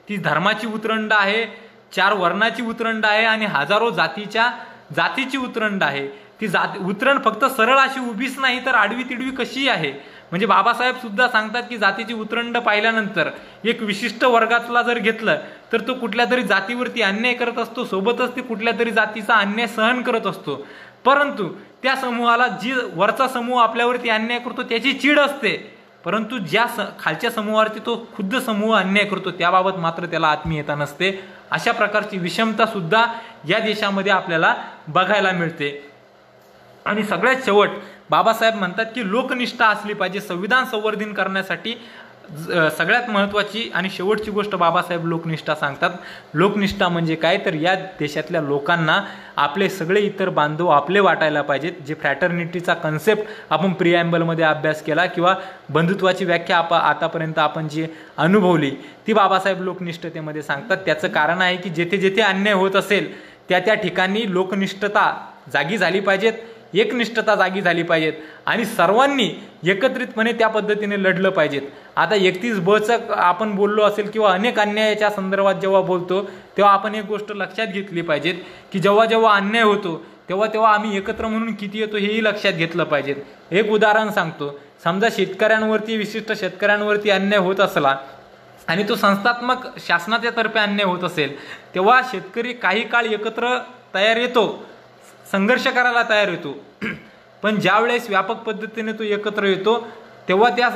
ती धर्माची उतरंड आहे, 4 वर्णाची उतरंड आहे आणि हजारो जातीची उतरंड आहे. ती उतरण फक्त सरळ अशी उभीच नाही तर आडवी तिडवी कशी आहे. म्हणजे बाबासाहेब सुद्धा सांगतात की जातीची उतरंड पाहिल्यानंतर एक विशिष्ट वर्गातला जर घेतलं तर तो कुठल्या तरी जातीवरती अन्याय करत असतो, सोबतच ते कुठल्या तरी जातीचा अन्याय सहन करत असतो. परंतु त्या समूहाला जी वरचा समूह आपल्यावरती अन्याय करतो त्याची चीड असते, परंतु ज्या खालच्या समूहावरती तो खुद्द समूह अन्याय करतो त्याबाबत मात्र त्याला आत्मीयता नसते. अशा प्रकारची विषमता सुद्धा या देशामध्ये आपल्याला बघायला मिळते. आणि सगळ्यात शेवट बाबासाहेब म्हणतात की लोकनिष्ठा असली पाहिजे संविधान संवर्धन करण्यासाठी. सगळ्यात महत्त्वाची आणि शेवटची गोष्ट बाबासाहेब लोकनिष्ठा सांगतात. लोकनिष्ठा म्हणजे काय, तर या देशातल्या लोकांना आपले सगळे इतर बांधव आपले वाटायला पाहिजेत. जे फ्रॅटर्निटीचा कन्सेप्ट आपण प्रिॲम्बलमध्ये अभ्यास केला किंवा बंधुत्वाची व्याख्या आतापर्यंत आपण जी अनुभवली ती बाबासाहेब लोकनिष्ठतेमध्ये सांगतात. त्याचं कारण आहे की जेथे जेथे अन्याय होत असेल त्या त्या ठिकाणी लोकनिष्ठता जागी झाली पाहिजेत, एकनिष्ठता जागी झाली पाहिजेत आणि सर्वांनी एकत्रितपणे त्या पद्धतीने लढलं पाहिजेत. आता 31B आपण बोललो असेल किंवा अनेक अन्यायाच्या संदर्भात जेव्हा बोलतो तेव्हा आपण एक गोष्ट लक्षात घेतली पाहिजेत की जेव्हा जेव्हा अन्याय होतो तेव्हा तेव्हा आम्ही एकत्र म्हणून किती येतो हेही लक्षात घेतलं पाहिजेत. एक उदाहरण सांगतो. समजा शेतकऱ्यांवरती, विशिष्ट शेतकऱ्यांवरती अन्याय होत असला आणि तो संस्थात्मक शासनाच्या तर्फे अन्याय होत असेल तेव्हा शेतकरी काही काळ एकत्र तयार येतो, संघर्ष करायला तयार येतो. पण ज्या वेळेस व्यापक पद्धतीने तो एकत्र येतो तेव्हा त्या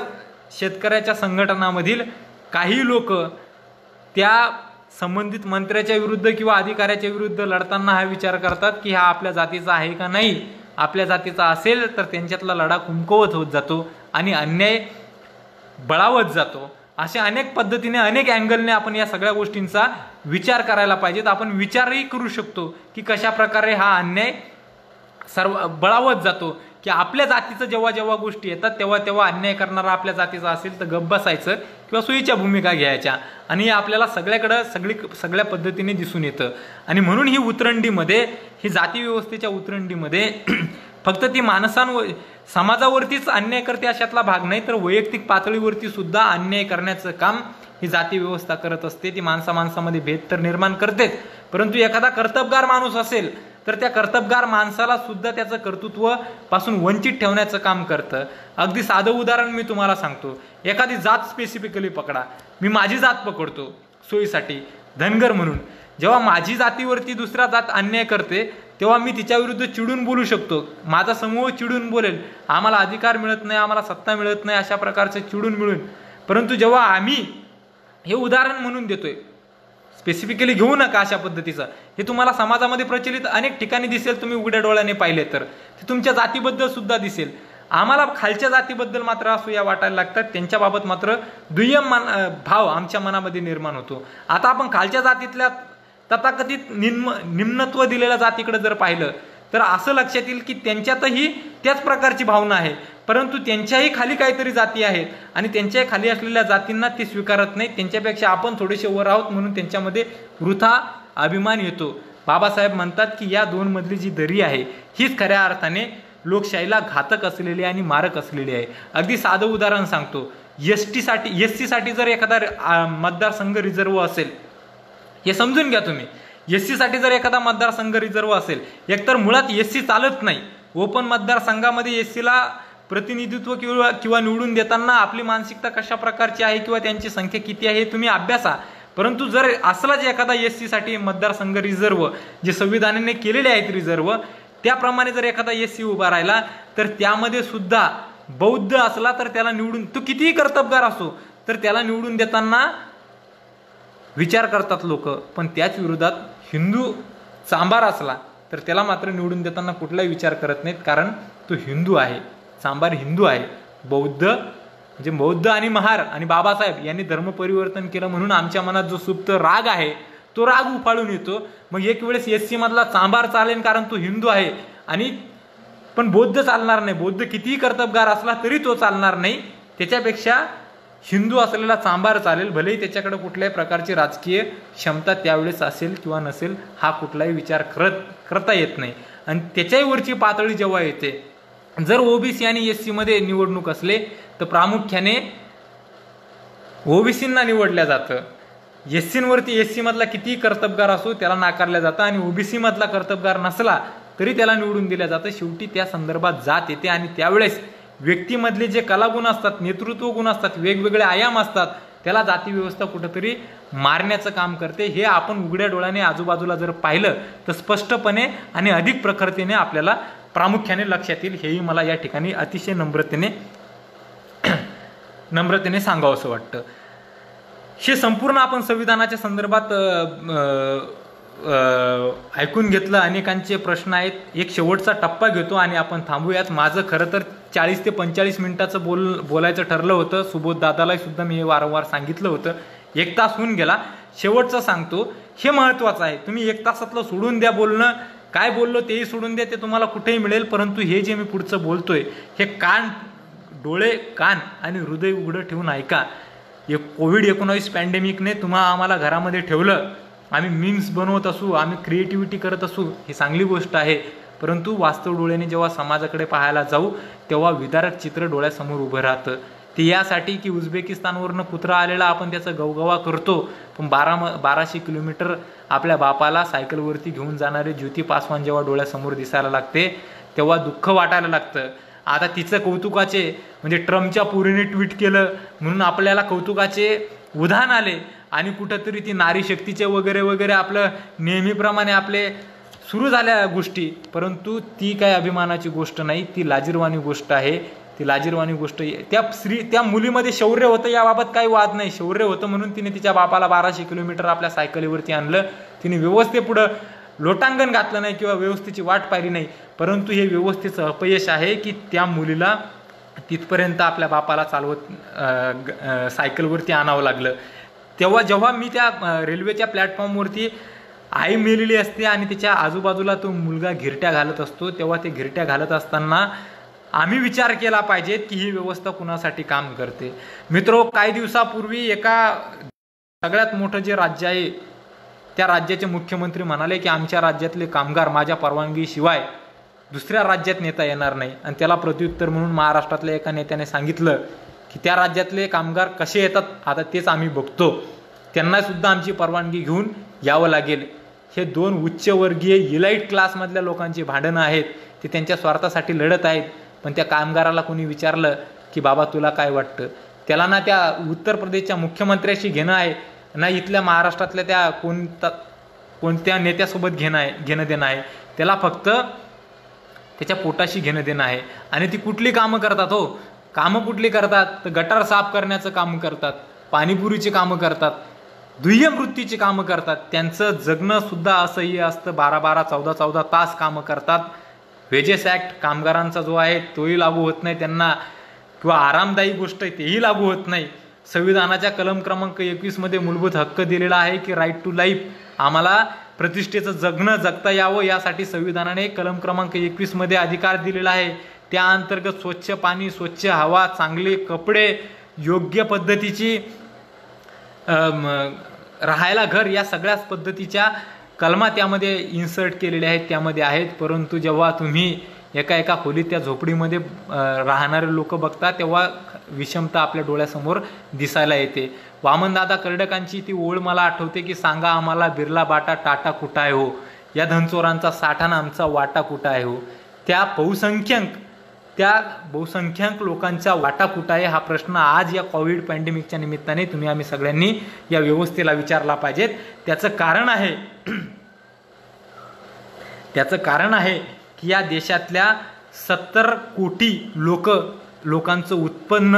शेतकऱ्याच्या संघटनामधील काही लोक त्या संबंधित मंत्र्याच्या विरुद्ध किंवा अधिकाऱ्याच्या विरुद्ध लढताना हा विचार करतात की हा आपल्या जातीचा आहे का नाही. आपल्या जातीचा असेल तर त्यांच्यातला लढा कमकुवत होत जातो आणि अन्याय बळावत जातो. अशा अनेक पद्धतीने, अनेक अँगलने आपण या सगळ्या गोष्टींचा विचार करायला पाहिजेत. आपण विचारही करू शकतो की कशा प्रकारे हा अन्याय बळावत जातो, की आपल्या जातीचं जेव्हा जेव्हा गोष्टी येतात तेव्हा तेव्हा अन्याय करणारा आपल्या जातीचा असेल तर गप्प बसायचं किंवा सोयीच्या भूमिका घ्यायच्या. आणि आपल्याला सगळ्याकडं सगळ्या पद्धतीने दिसून येतं. आणि म्हणून ही उतरंडीमध्ये, ही जाती व्यवस्थेच्या उतरंडीमध्ये फक्त ती समाजावरतीच अन्याय करते अशातला भाग नाही, तर वैयक्तिक पातळीवरती सुद्धा अन्याय करण्याचं काम ही जाती व्यवस्था करत असते. ती माणसामध्ये भेद तर निर्माण करतेच, परंतु एखादा कर्तबगार माणूस असेल तर त्या कर्तबगार माणसाला सुद्धा त्याचं कर्तृत्व पासून वंचित ठेवण्याचं काम करतं. अगदी साधं उदाहरण मी तुम्हाला सांगतो. एखादी जात स्पेसिफिकली पकडा. मी माझी जात पकडतो सोयीसाठी, धनगर म्हणून. जेव्हा माझी जातीवरती दुसरा जात अन्याय करते तेव्हा मी तिच्या विरुद्ध चिडून बोलू शकतो. माझा समूह चिडून बोलेल, आम्हाला अधिकार मिळत नाही, आम्हाला सत्ता मिळत नाही, अशा प्रकारचे चिडून मिळून. परंतु जेव्हा आम्ही, हे उदाहरण म्हणून देतोय, स्पेसिफिकली घेऊ नका अशा पद्धतीचं, हे तुम्हाला समाजामध्ये प्रचलित अनेक ठिकाणी दिसेल. तुम्ही उघड्या डोळ्याने पाहिले तर ते तुमच्या जातीबद्दल सुद्धा दिसेल. आम्हाला खालच्या जातीबद्दल मात्र असूया वाटायला लागतात, त्यांच्याबाबत मात्र दुय्यम भाव आमच्या मनामध्ये निर्माण होतो. आता आपण खालच्या जातीतल्या तथाकथित निम्नत्व दिलेल्या जातीकडे जर पाहिलं तर असं लक्षात येईल की त्यांच्यातही त्याच प्रकारची भावना आहे, परंतु त्यांच्याही खाली काहीतरी जाती आहेत आणि त्यांच्या खाली असलेल्या जातींना ते स्वीकारत नाहीत. त्यांच्यापेक्षा आपण थोडेसे वर आहोत म्हणून त्यांच्यामध्ये वृथा अभिमान येतो. बाबासाहेब म्हणतात की या दोन मधली जी दरी आहे हीच खऱ्या अर्थाने लोकशाहीला घातक असलेली आणि मारक असलेली आहे. अगदी साधं उदाहरण सांगतो. एससी साठी जर एखादा मतदारसंघ रिझर्व असेल, हे समजून घ्या तुम्ही, एससी साठी जर एखादा मतदारसंघ रिझर्व असेल, एकतर मुळात एससी चालत नाही. ओपन मतदारसंघामध्ये एससीला प्रतिनिधित्व किंवा निवडून देताना आपली मानसिकता कशा प्रकारची आहे किंवा त्यांची संख्या किती आहे हे तुम्ही अभ्यासा. परंतु जर असलाच एखादा एससी साठी मतदारसंघ रिझर्व, जे संविधानाने केलेले आहेत रिझर्व, त्याप्रमाणे जर एखादा एससी उभा राहिला तर त्यामध्ये सुद्धा बौद्ध असला तर त्याला निवडून, तो कितीही कर्तबगार असो तर त्याला निवडून देताना विचार करतात लोक. पण त्याच विरोधात हिंदू चांभार असला तर त्याला मात्र निवडून देताना कुठलाही विचार करत नाहीत, कारण तो हिंदू आहे, चांभार हिंदू आहे. बौद्ध आणि महार आणि बाबासाहेब यांनी धर्म परिवर्तन केलं म्हणून आमच्या मनात जो सुप्त राग आहे तो राग उफाळून येतो. मग एक वेळेस एससी मधला चांभार चालेल कारण तो हिंदू आहे, आणि पण बौद्ध चालणार नाही. बौद्ध कितीही कर्तबगार असला तरी तो चालणार नाही. त्याच्यापेक्षा हिंदू असलेला चांभार चालेल, भलेही त्याच्याकडे कुठल्याही प्रकारची राजकीय क्षमता त्यावेळेस असेल किंवा नसेल, हा कुठलाही विचार करता येत नाही. आणि त्याच्याही वरची पातळी जेव्हा येते, जर ओबीसी आणि एससी मध्ये निवडणूक असले तर प्रामुख्याने ओबीसींना निवडल्या जातं. एससीवरती एससी मधला कितीही कर्तबगार असो त्याला नाकारल्या जातं, आणि ओबीसी मधला कर्तबगार नसला तरी त्याला निवडून दिल्या जातं. शेवटी त्या संदर्भात जात येते, आणि त्यावेळेस व्यक्तीमधले जे कलागुण असतात, नेतृत्व गुण असतात, वेगवेगळे आयाम असतात, त्याला जाती व्यवस्था कुठंतरी मारण्याचं काम करते. हे आपण उघड्या डोळ्याने आजूबाजूला जर पाहिलं तर स्पष्टपणे आणि अधिक प्रखरतेने आपल्याला प्रामुख्याने लक्षात येईल. हेही मला या ठिकाणी अतिशय नम्रतेने सांगावंसं वाटतं. हे संपूर्ण आपण संविधानाच्या संदर्भात ऐकून घेतलं, अनेकांचे प्रश्न आहेत. एक शेवटचा टप्पा घेतो आणि आपण थांबूयात. माझं खरं तर 40 ते 45 मिनिटाचं बोलायचं ठरलं होतं. सुबोध दादाला सुद्धा मी हे वारंवार सांगितलं होतं. 1 तास होऊन गेला. शेवटचं सांगतो, हे महत्वाचं आहे. तुम्ही 1 तासातलं सोडून द्या बोलणं, काय बोललो तेही सोडून द्या, ते तुम्हाला कुठेही मिळेल. परंतु हे जे मी पुढचं बोलतोय हे डोळे, कान आणि हृदय उघडं ठेवून ऐका. कोविड-19 पॅन्डेमिकने आम्हाला घरामध्ये ठेवलं. आम्ही मीम्स बनवत असू, आम्ही क्रिएटिव्हिटी करत असू, ही चांगली गोष्ट आहे. परंतु वास्तव डोळ्याने जेव्हा समाजाकडे पाहायला जाऊ तेव्हा विदारक चित्र डोळ्यासमोर उभं राहतं. ते यासाठी की उझबेकिस्तानवरनं कुत्रा आलेला आपण त्याचा गवगवा करतो, पण 1200 किलोमीटर आपल्या बापाला सायकलवरती घेऊन जाणारे ज्योती पासवान जेव्हा डोळ्यासमोर दिसायला लागते तेव्हा दुःख वाटायला लागतं. आता तिचं कौतुकाचे म्हणजे ट्रम्पच्या पोरीने ट्विट केलं म्हणून आपल्याला कौतुकाचे उधाण आले आणि कुठंतरी ती नारी शक्तीचे वगैरे वगैरे आपलं नेहमीप्रमाणे आपले सुरू झाल्या गोष्टी. परंतु ती काय अभिमानाची गोष्ट नाही, ती लाजिरवाणी गोष्ट आहे. ती लाजिरवाणी गोष्ट त्या मुलीमध्ये शौर्य होतं, याबाबत काही वाद नाही. शौर्य होतं म्हणून तिने तिच्या बापाला 1200 किलोमीटर आपल्या सायकलीवरती आणलं. तिने व्यवस्थेपुढं लोटांगण घातलं नाही किंवा व्यवस्थेची वाट पाहिली नाही. परंतु हे व्यवस्थेचं अपयश आहे की त्या मुलीला तिथपर्यंत आपल्या बापाला चालवत सायकलवरती आणावं लागलं. जेव्हा मी त्या रेल्वेच्या प्लॅटफॉर्मवरती आई मेलेली असते आणि तिच्या आजूबाजूला तो मुलगा घिरट्या घालत असतो, तेव्हा ते घिरट्या घालत असताना आम्ही विचार केला पाहिजे की ही व्यवस्था कुणासाठी काम करते. मित्रो, काही दिवसापूर्वी एका सगळ्यात मोठं जे राज्य आहे त्या राज्याचे मुख्यमंत्री म्हणाले की आमच्या राज्यातले कामगार माझ्या परवानगीशिवाय दुसऱ्या राज्यात नेता येणार नाही. आणि त्याला प्रत्युत्तर म्हणून महाराष्ट्रातल्या एका नेत्याने सांगितलं की त्या राज्यातले कामगार कसे येतात आता तेच आम्ही बघतो, त्यांना सुद्धा आमची परवानगी घेऊन यावं लागेल. हे 2 उच्चवर्गीय इलाइट क्लासमधल्या लोकांची भांडणं आहेत. ते त्यांच्या स्वार्थासाठी लढत आहेत. पण त्या कामगाराला कोणी विचारलं की बाबा तुला काय वाटतं, त्याला ना त्या उत्तर प्रदेशच्या मुख्यमंत्र्याशी घेणं आहे, ना इथल्या महाराष्ट्रातल्या त्या कोणत्या नेत्यासोबत घेणं देणं आहे. त्याला फक्त त्याच्या पोटाशी घेणं देणं आहे. आणि ती कुठली कामं करतात हो, कामं कुठली करतात तर गटार साफ करण्याचं काम करतात, पाणीपुरीची कामं करतात, दुय्यम वृत्तीची कामं करतात. त्यांचं जगणं सुद्धा असह्य असतं. 12-12, 14-14 तास कामं करतात. वेजेस ॲक्ट कामगारांचा जो आहे तोही लागू होत नाही त्यांना, किंवा आरामदायी गोष्ट आहे तेही लागू होत नाही. संविधानाच्या कलम क्रमांक 21 मध्ये मूलभूत हक्क दिलेला आहे की राईट टू लाईफ, आम्हाला प्रतिष्ठेचं जगता यावं यासाठी संविधानाने कलम क्रमांक 21 मध्ये अधिकार दिलेला आहे. त्या अंतर्गत स्वच्छ पाणी, स्वच्छ हवा, चांगले कपडे, योग्य पद्धतीची राहायला घर, या सगळ्याच पद्धतीच्या कलमा त्यामध्ये इन्सर्ट केलेल्या आहेत, त्यामध्ये आहेत. परंतु जेव्हा तुम्ही एका खोलीत त्या झोपडीमध्ये राहणारे लोक बघता तेव्हा विषमता आपल्या डोळ्यासमोर दिसायला येते. वामनदादा कर्डकांची ती ओळ मला आठवते की सांगा आम्हाला बिर्ला बाटा टाटा कुठं आहे हो, या धनचोरांचा साठाना आमचा वाटा कुठं आहे हो. त्या बहुसंख्याक लोकांचा वाटा कुठं आहे, हा प्रश्न आज या कोविड पॅन्डेमिकच्या निमित्ताने आम्ही सगळ्यांनी या व्यवस्थेला विचारला पाहिजेत. त्याचं कारण आहे की या देशातल्या 70 कोटी लोकांचं उत्पन्न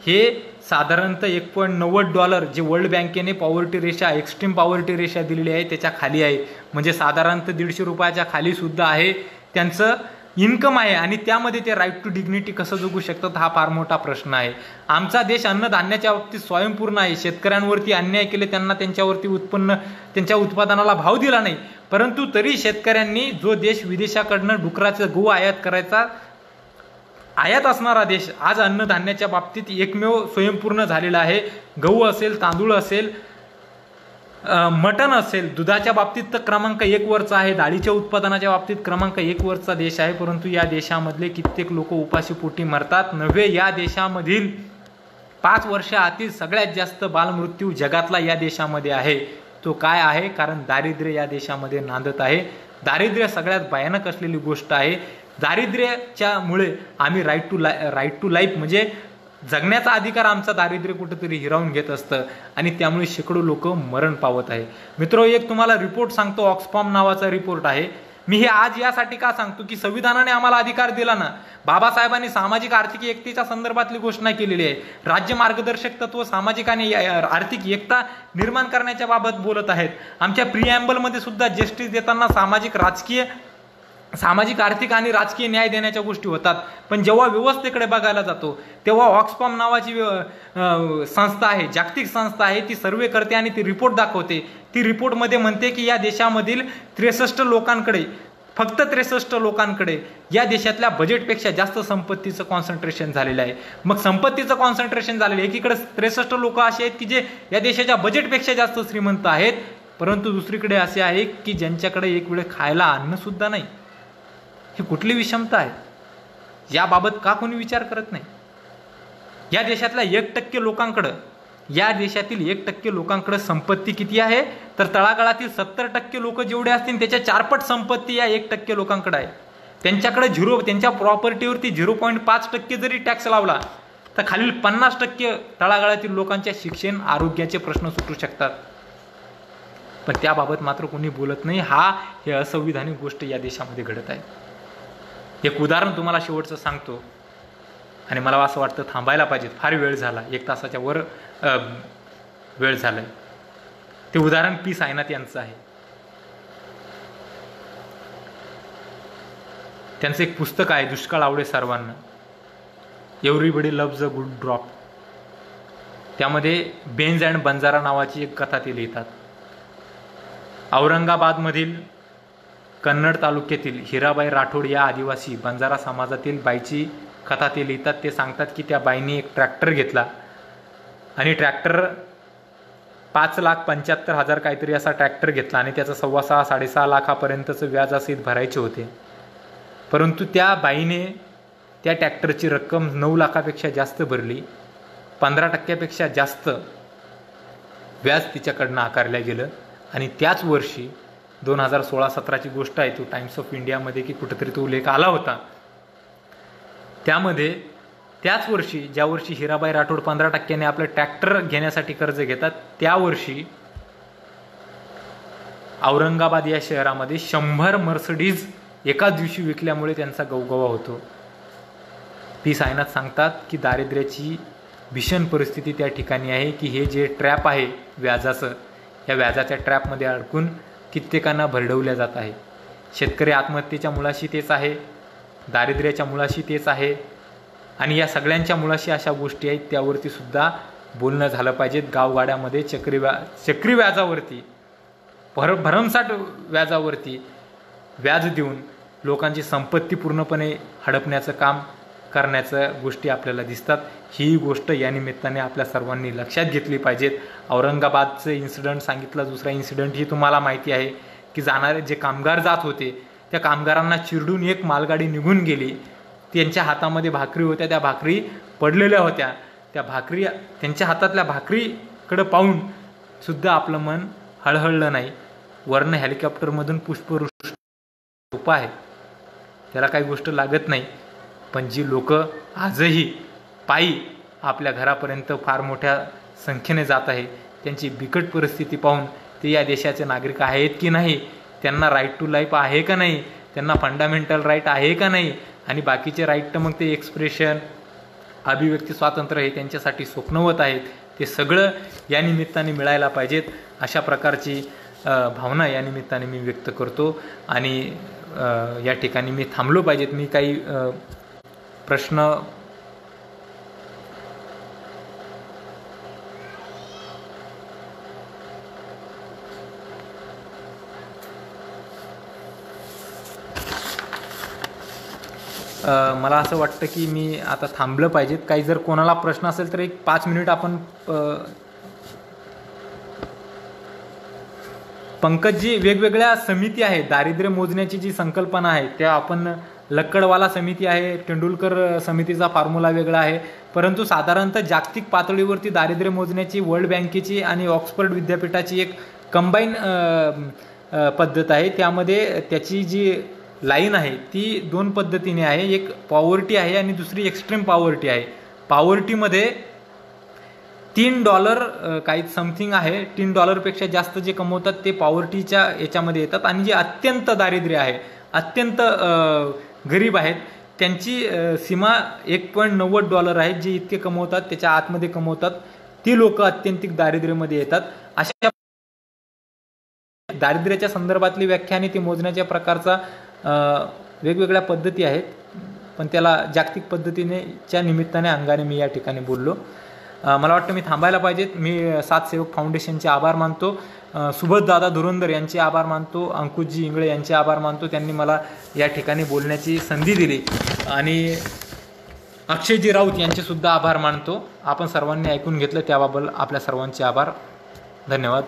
हे साधारणतः $1.90 जे वर्ल्ड बँकेने पॉवर्टी रेषा, एक्स्ट्रीम पॉवर्टी रेषा दिलेली आहे त्याच्या खाली आहे. म्हणजे साधारणतः ₹150 खाली सुद्धा आहे त्यांचं इन्कम आहे. आणि त्यामध्ये ते राईट टू डिग्निटी कसं जगू शकतात हा फार मोठा प्रश्न आहे. आमचा देश अन्नधान्याच्या बाबतीत स्वयंपूर्ण आहे. शेतकऱ्यांवरती अन्याय केले, त्यांना त्यांच्या उत्पादनाला भाव दिला नाही. परंतु तरी शेतकऱ्यांनी जो देश विदेशाकडनं डुकराचं गहू आयात असणारा देश आज अन्नधान्याच्या बाबतीत एकमेव स्वयंपूर्ण झालेला आहे. गहू असेल, तांदूळ असेल, मटण असेल, दुधाच्या बाबतीत तर क्रमांक 1 वरचा आहे, डाळीच्या उत्पादनाच्या बाबतीत क्रमांक 1 वरचा देश आहे. परंतु या देशामधले कित्येक लोक उपाशीपोटी मरतात. नव्हे, या देशामधील 5 वर्षाआतील सगळ्यात जास्त बालमृत्यू जगातला या देशामध्ये आहे. तो काय आहे? कारण दारिद्र्य या देशामध्ये नांदत आहे. दारिद्र्य सगळ्यात भयानक असलेली गोष्ट आहे. दारिद्र्याच्यामुळे आम्ही राईट टू लाईफ म्हणजे जगण्याचा अधिकार आमचा दारिद्र्य कुठेतरी हिरावून घेत असतं आणि त्यामुळे शेकडो लोक मरण पावत आहे. मित्रो, एक तुम्हाला रिपोर्ट सांगतो. ऑक्सफार्म नावाचा रिपोर्ट आहे. मी हे आज यासाठी का सांगतो की संविधानाने आम्हाला अधिकार दिला ना, बाबासाहेबांनी सामाजिक आर्थिक एकतेच्या संदर्भातली घोषणा केलेली आहे, राज्य मार्गदर्शक तत्व सामाजिक आणि आर्थिक एकता निर्माण करण्याच्या बाबत बोलत आहेत. आमच्या प्रिॲम्बलमध्ये सुद्धा जस्टिस देताना सामाजिक आर्थिक आणि राजकीय न्याय देण्याच्या गोष्टी होतात. पण जेव्हा व्यवस्थेकडे बघायला जातो तेव्हा ऑक्सफाम नावाची संस्था आहे, जागतिक संस्था आहे, ती सर्वे करते आणि ती रिपोर्ट दाखवते. ती रिपोर्टमध्ये म्हणते की या देशामधील 63 लोकांकडे, फक्त 63 लोकांकडे या देशातल्या बजेटपेक्षा जास्त संपत्तीचं कॉन्सन्ट्रेशन झालेलं आहे. मग संपत्तीचं कॉन्सन्ट्रेशन झालेलं आहे, एकीकडे 63 लोक असे आहेत की जे या देशाच्या बजेटपेक्षा जास्त श्रीमंत आहेत, परंतु दुसरीकडे असे आहे की ज्यांच्याकडे एक वेळ खायला अन्न सुद्धा नाही. ही कुठली विषमता आहे? याबाबत का कोणी विचार करत नाही? या देशातल्या 1% लोकांकडं, या देशातील 1% लोकांकडे संपत्ती किती आहे तर तळागाळातील 70% लोक जेवढे असतील त्याच्या 4 संपत्ती या 1% लोकांकडे आहे. त्यांच्याकडे त्यांच्या प्रॉपर्टीवरती 0.5% जरी टॅक्स लावला तर खालील 50% तळागाळातील लोकांच्या शिक्षण आरोग्याचे प्रश्न सुटू शकतात. पण त्याबाबत मात्र कोणी बोलत नाही. हे असंविधानिक गोष्ट या देशामध्ये घडत आहे. एक उदाहरण तुम्हाला शेवटचं सांगतो आणि मला असं वाटतं थांबायला पाहिजे, फार वेळ झाला, 1 तासाच्या वर वेळ झालाय. ते उदाहरण पी साईनाथ यांचं आहे. त्यांचं एक पुस्तक आहे, दुष्काळ आवडे सर्वांना, everybody loves a good drop. त्यामध्ये बेंज अँड बंजारा नावाची एक कथा ते लिहितात. औरंगाबादमधील कन्नड तालुक्यातील हिराबाई राठोड या आदिवासी बंजारा समाजातील बाईची कथा ते लिहितात. ते सांगतात की त्या बाईने एक ट्रॅक्टर घेतला आणि ट्रॅक्टर 5,75,000 काहीतरी असा ट्रॅक्टर घेतला आणि त्याचं 6.5-6.5 लाखापर्यंतचं व्याजासहित भरायचे होते. परंतु त्या बाईने त्या ट्रॅक्टरची रक्कम 9 लाखापेक्षा जास्त भरली. 15% जास्त व्याज तिच्याकडनं आकारल्या गेलं. आणि त्याच वर्षी 2016-17ची गोष्ट आहे, तो टाइम्स ऑफ इंडियामध्ये की कुठेतरी तो उल्लेख आला होता. त्यामध्ये त्याच वर्षी, ज्या वर्षी हिराबाई राठोड 15% आपलं ट्रॅक्टर घेण्यासाठी कर्ज घेतात, त्या वर्षी औरंगाबाद या शहरामध्ये 100 मर्सिडीज एकाच दिवशी विकल्यामुळे त्यांचा गवगवा होतो. पी साईनाथ सांगतात की दारिद्र्याची भीषण परिस्थिती त्या ठिकाणी आहे की हे जे ट्रॅप आहे व्याजाचं, या व्याजाच्या ट्रॅपमध्ये अडकून कित्येकांना भरडवल्या जात आहे. शेतकरी आत्महत्येच्या मुळाशी तेच आहे, दारिद्र्याच्या मुळाशी तेच आहे आणि या सगळ्यांच्या मुळाशी अशा गोष्टी आहेत त्यावरती सुद्धा बोलणं झालं पाहिजेत. गावगाड्यामध्ये चक्री व्याजावरती, भरमसाठ व्याजावरती व्याज देऊन लोकांची संपत्ती पूर्णपणे हडपण्याचं काम करण्याचं गोष्टी आपल्याला दिसतात. ही गोष्ट या निमित्ताने आपल्या सर्वांनी लक्षात घेतली पाहिजेत. औरंगाबादचं इन्सिडंट सांगितलं. दुसरा इन्सिडंट ही तुम्हाला माहिती आहे की जाणारे जे कामगार जात होते त्या कामगारांना चिरडून एक मालगाडी निघून गेली. त्यांच्या हातामध्ये भाकरी होत्या, त्या भाकरी पडलेल्या होत्या. त्या भाकरी, त्यांच्या हातातल्या भाकरीकडे पाहून सुद्धा आपलं मन हळहळलं नाही. वरनं हेलिकॉप्टरमधून पुष्पवृष्टी सोपं आहे, त्याला काही गोष्ट लागत नाही. पण जी लोक आजही पायी आपल्या घरापर्यंत फार मोठ्या संख्येने जात आहे, त्यांची बिकट परिस्थिती पाहून ते या देशाचे नागरिक आहेत की नाही, त्यांना राईट टू लाईफ आहे का नाही, त्यांना फंडामेंटल राईट आहे का नाही, आणि बाकीचे राईट तर मग ते एक्सप्रेशन, अभिव्यक्ती स्वातंत्र्य हे त्यांच्यासाठी स्वप्नवत आहेत. ते सगळं या निमित्ताने मिळायला पाहिजेत. अशा प्रकारची भावना या निमित्ताने मी व्यक्त करतो आणि या ठिकाणी मी थांबलो पाहिजेत. मी काही प्रश्न मला असं वाटतं की मी आता थांबलं पाहिजेत. काही जर कोणाला प्रश्न असेल तर एक 5 मिनिट आपण पंकजजी, वेगवेगळ्या समिती आहेत, दारिद्र्य मोजण्याची जी संकल्पना आहे त्या आपण लक्कडवाला समिती आहे, तेंडुलकर समितीचा फॉर्म्युला वेगळा आहे, परंतु साधारणतः जागतिक पातळीवरती दारिद्र्य मोजण्याची वर्ल्ड बँकेची आणि ऑक्सफर्ड विद्यापीठाची एक कंबाईन पद्धत आहे. त्यामध्ये त्याची जी लाईन आहे ती 2 पद्धतीने आहे. एक पॉवर्टी आहे आणि दुसरी एक्स्ट्रीम पॉवर्टी आहे. पॉवर्टीमध्ये $3 काही समथिंग आहे, $3पेक्षा जास्त जे कमवतात ते पॉवर्टीच्या याच्यामध्ये येतात, आणि जे अत्यंत दारिद्र्य आहे, अत्यंत गरीब आहेत, त्यांची सीमा $1.90 आहे. जे इतके कमवतात त्याच्या आतमध्ये कमवतात ती लोक अत्यंतिक दारिद्र्यामध्ये येतात. अशा दारिद्र्याच्या संदर्भातली व्याख्या आणि ती मोजण्याच्या प्रकारचा वेगवेगळ्या पद्धती आहेत, पण त्याला जागतिक पद्धतीनेच्या निमित्ताने अंगाने मी या ठिकाणी बोललो. मला वाटतं मी थांबायला पाहिजेत. मी सात सेवक फाउंडेशनचे आभार मानतो, सुबोधदादा धुरंदर यांचे आभार मानतो, अंकुशजी इंगळे यांचे आभार मानतो, त्यांनी मला या ठिकाणी बोलण्याची संधी दिली, आणि अक्षयजी राऊत यांचे सुद्धा आभार मानतो. आपण सर्वांनी ऐकून घेतलं त्याबाबत आपल्या सर्वांचे आभार. धन्यवाद.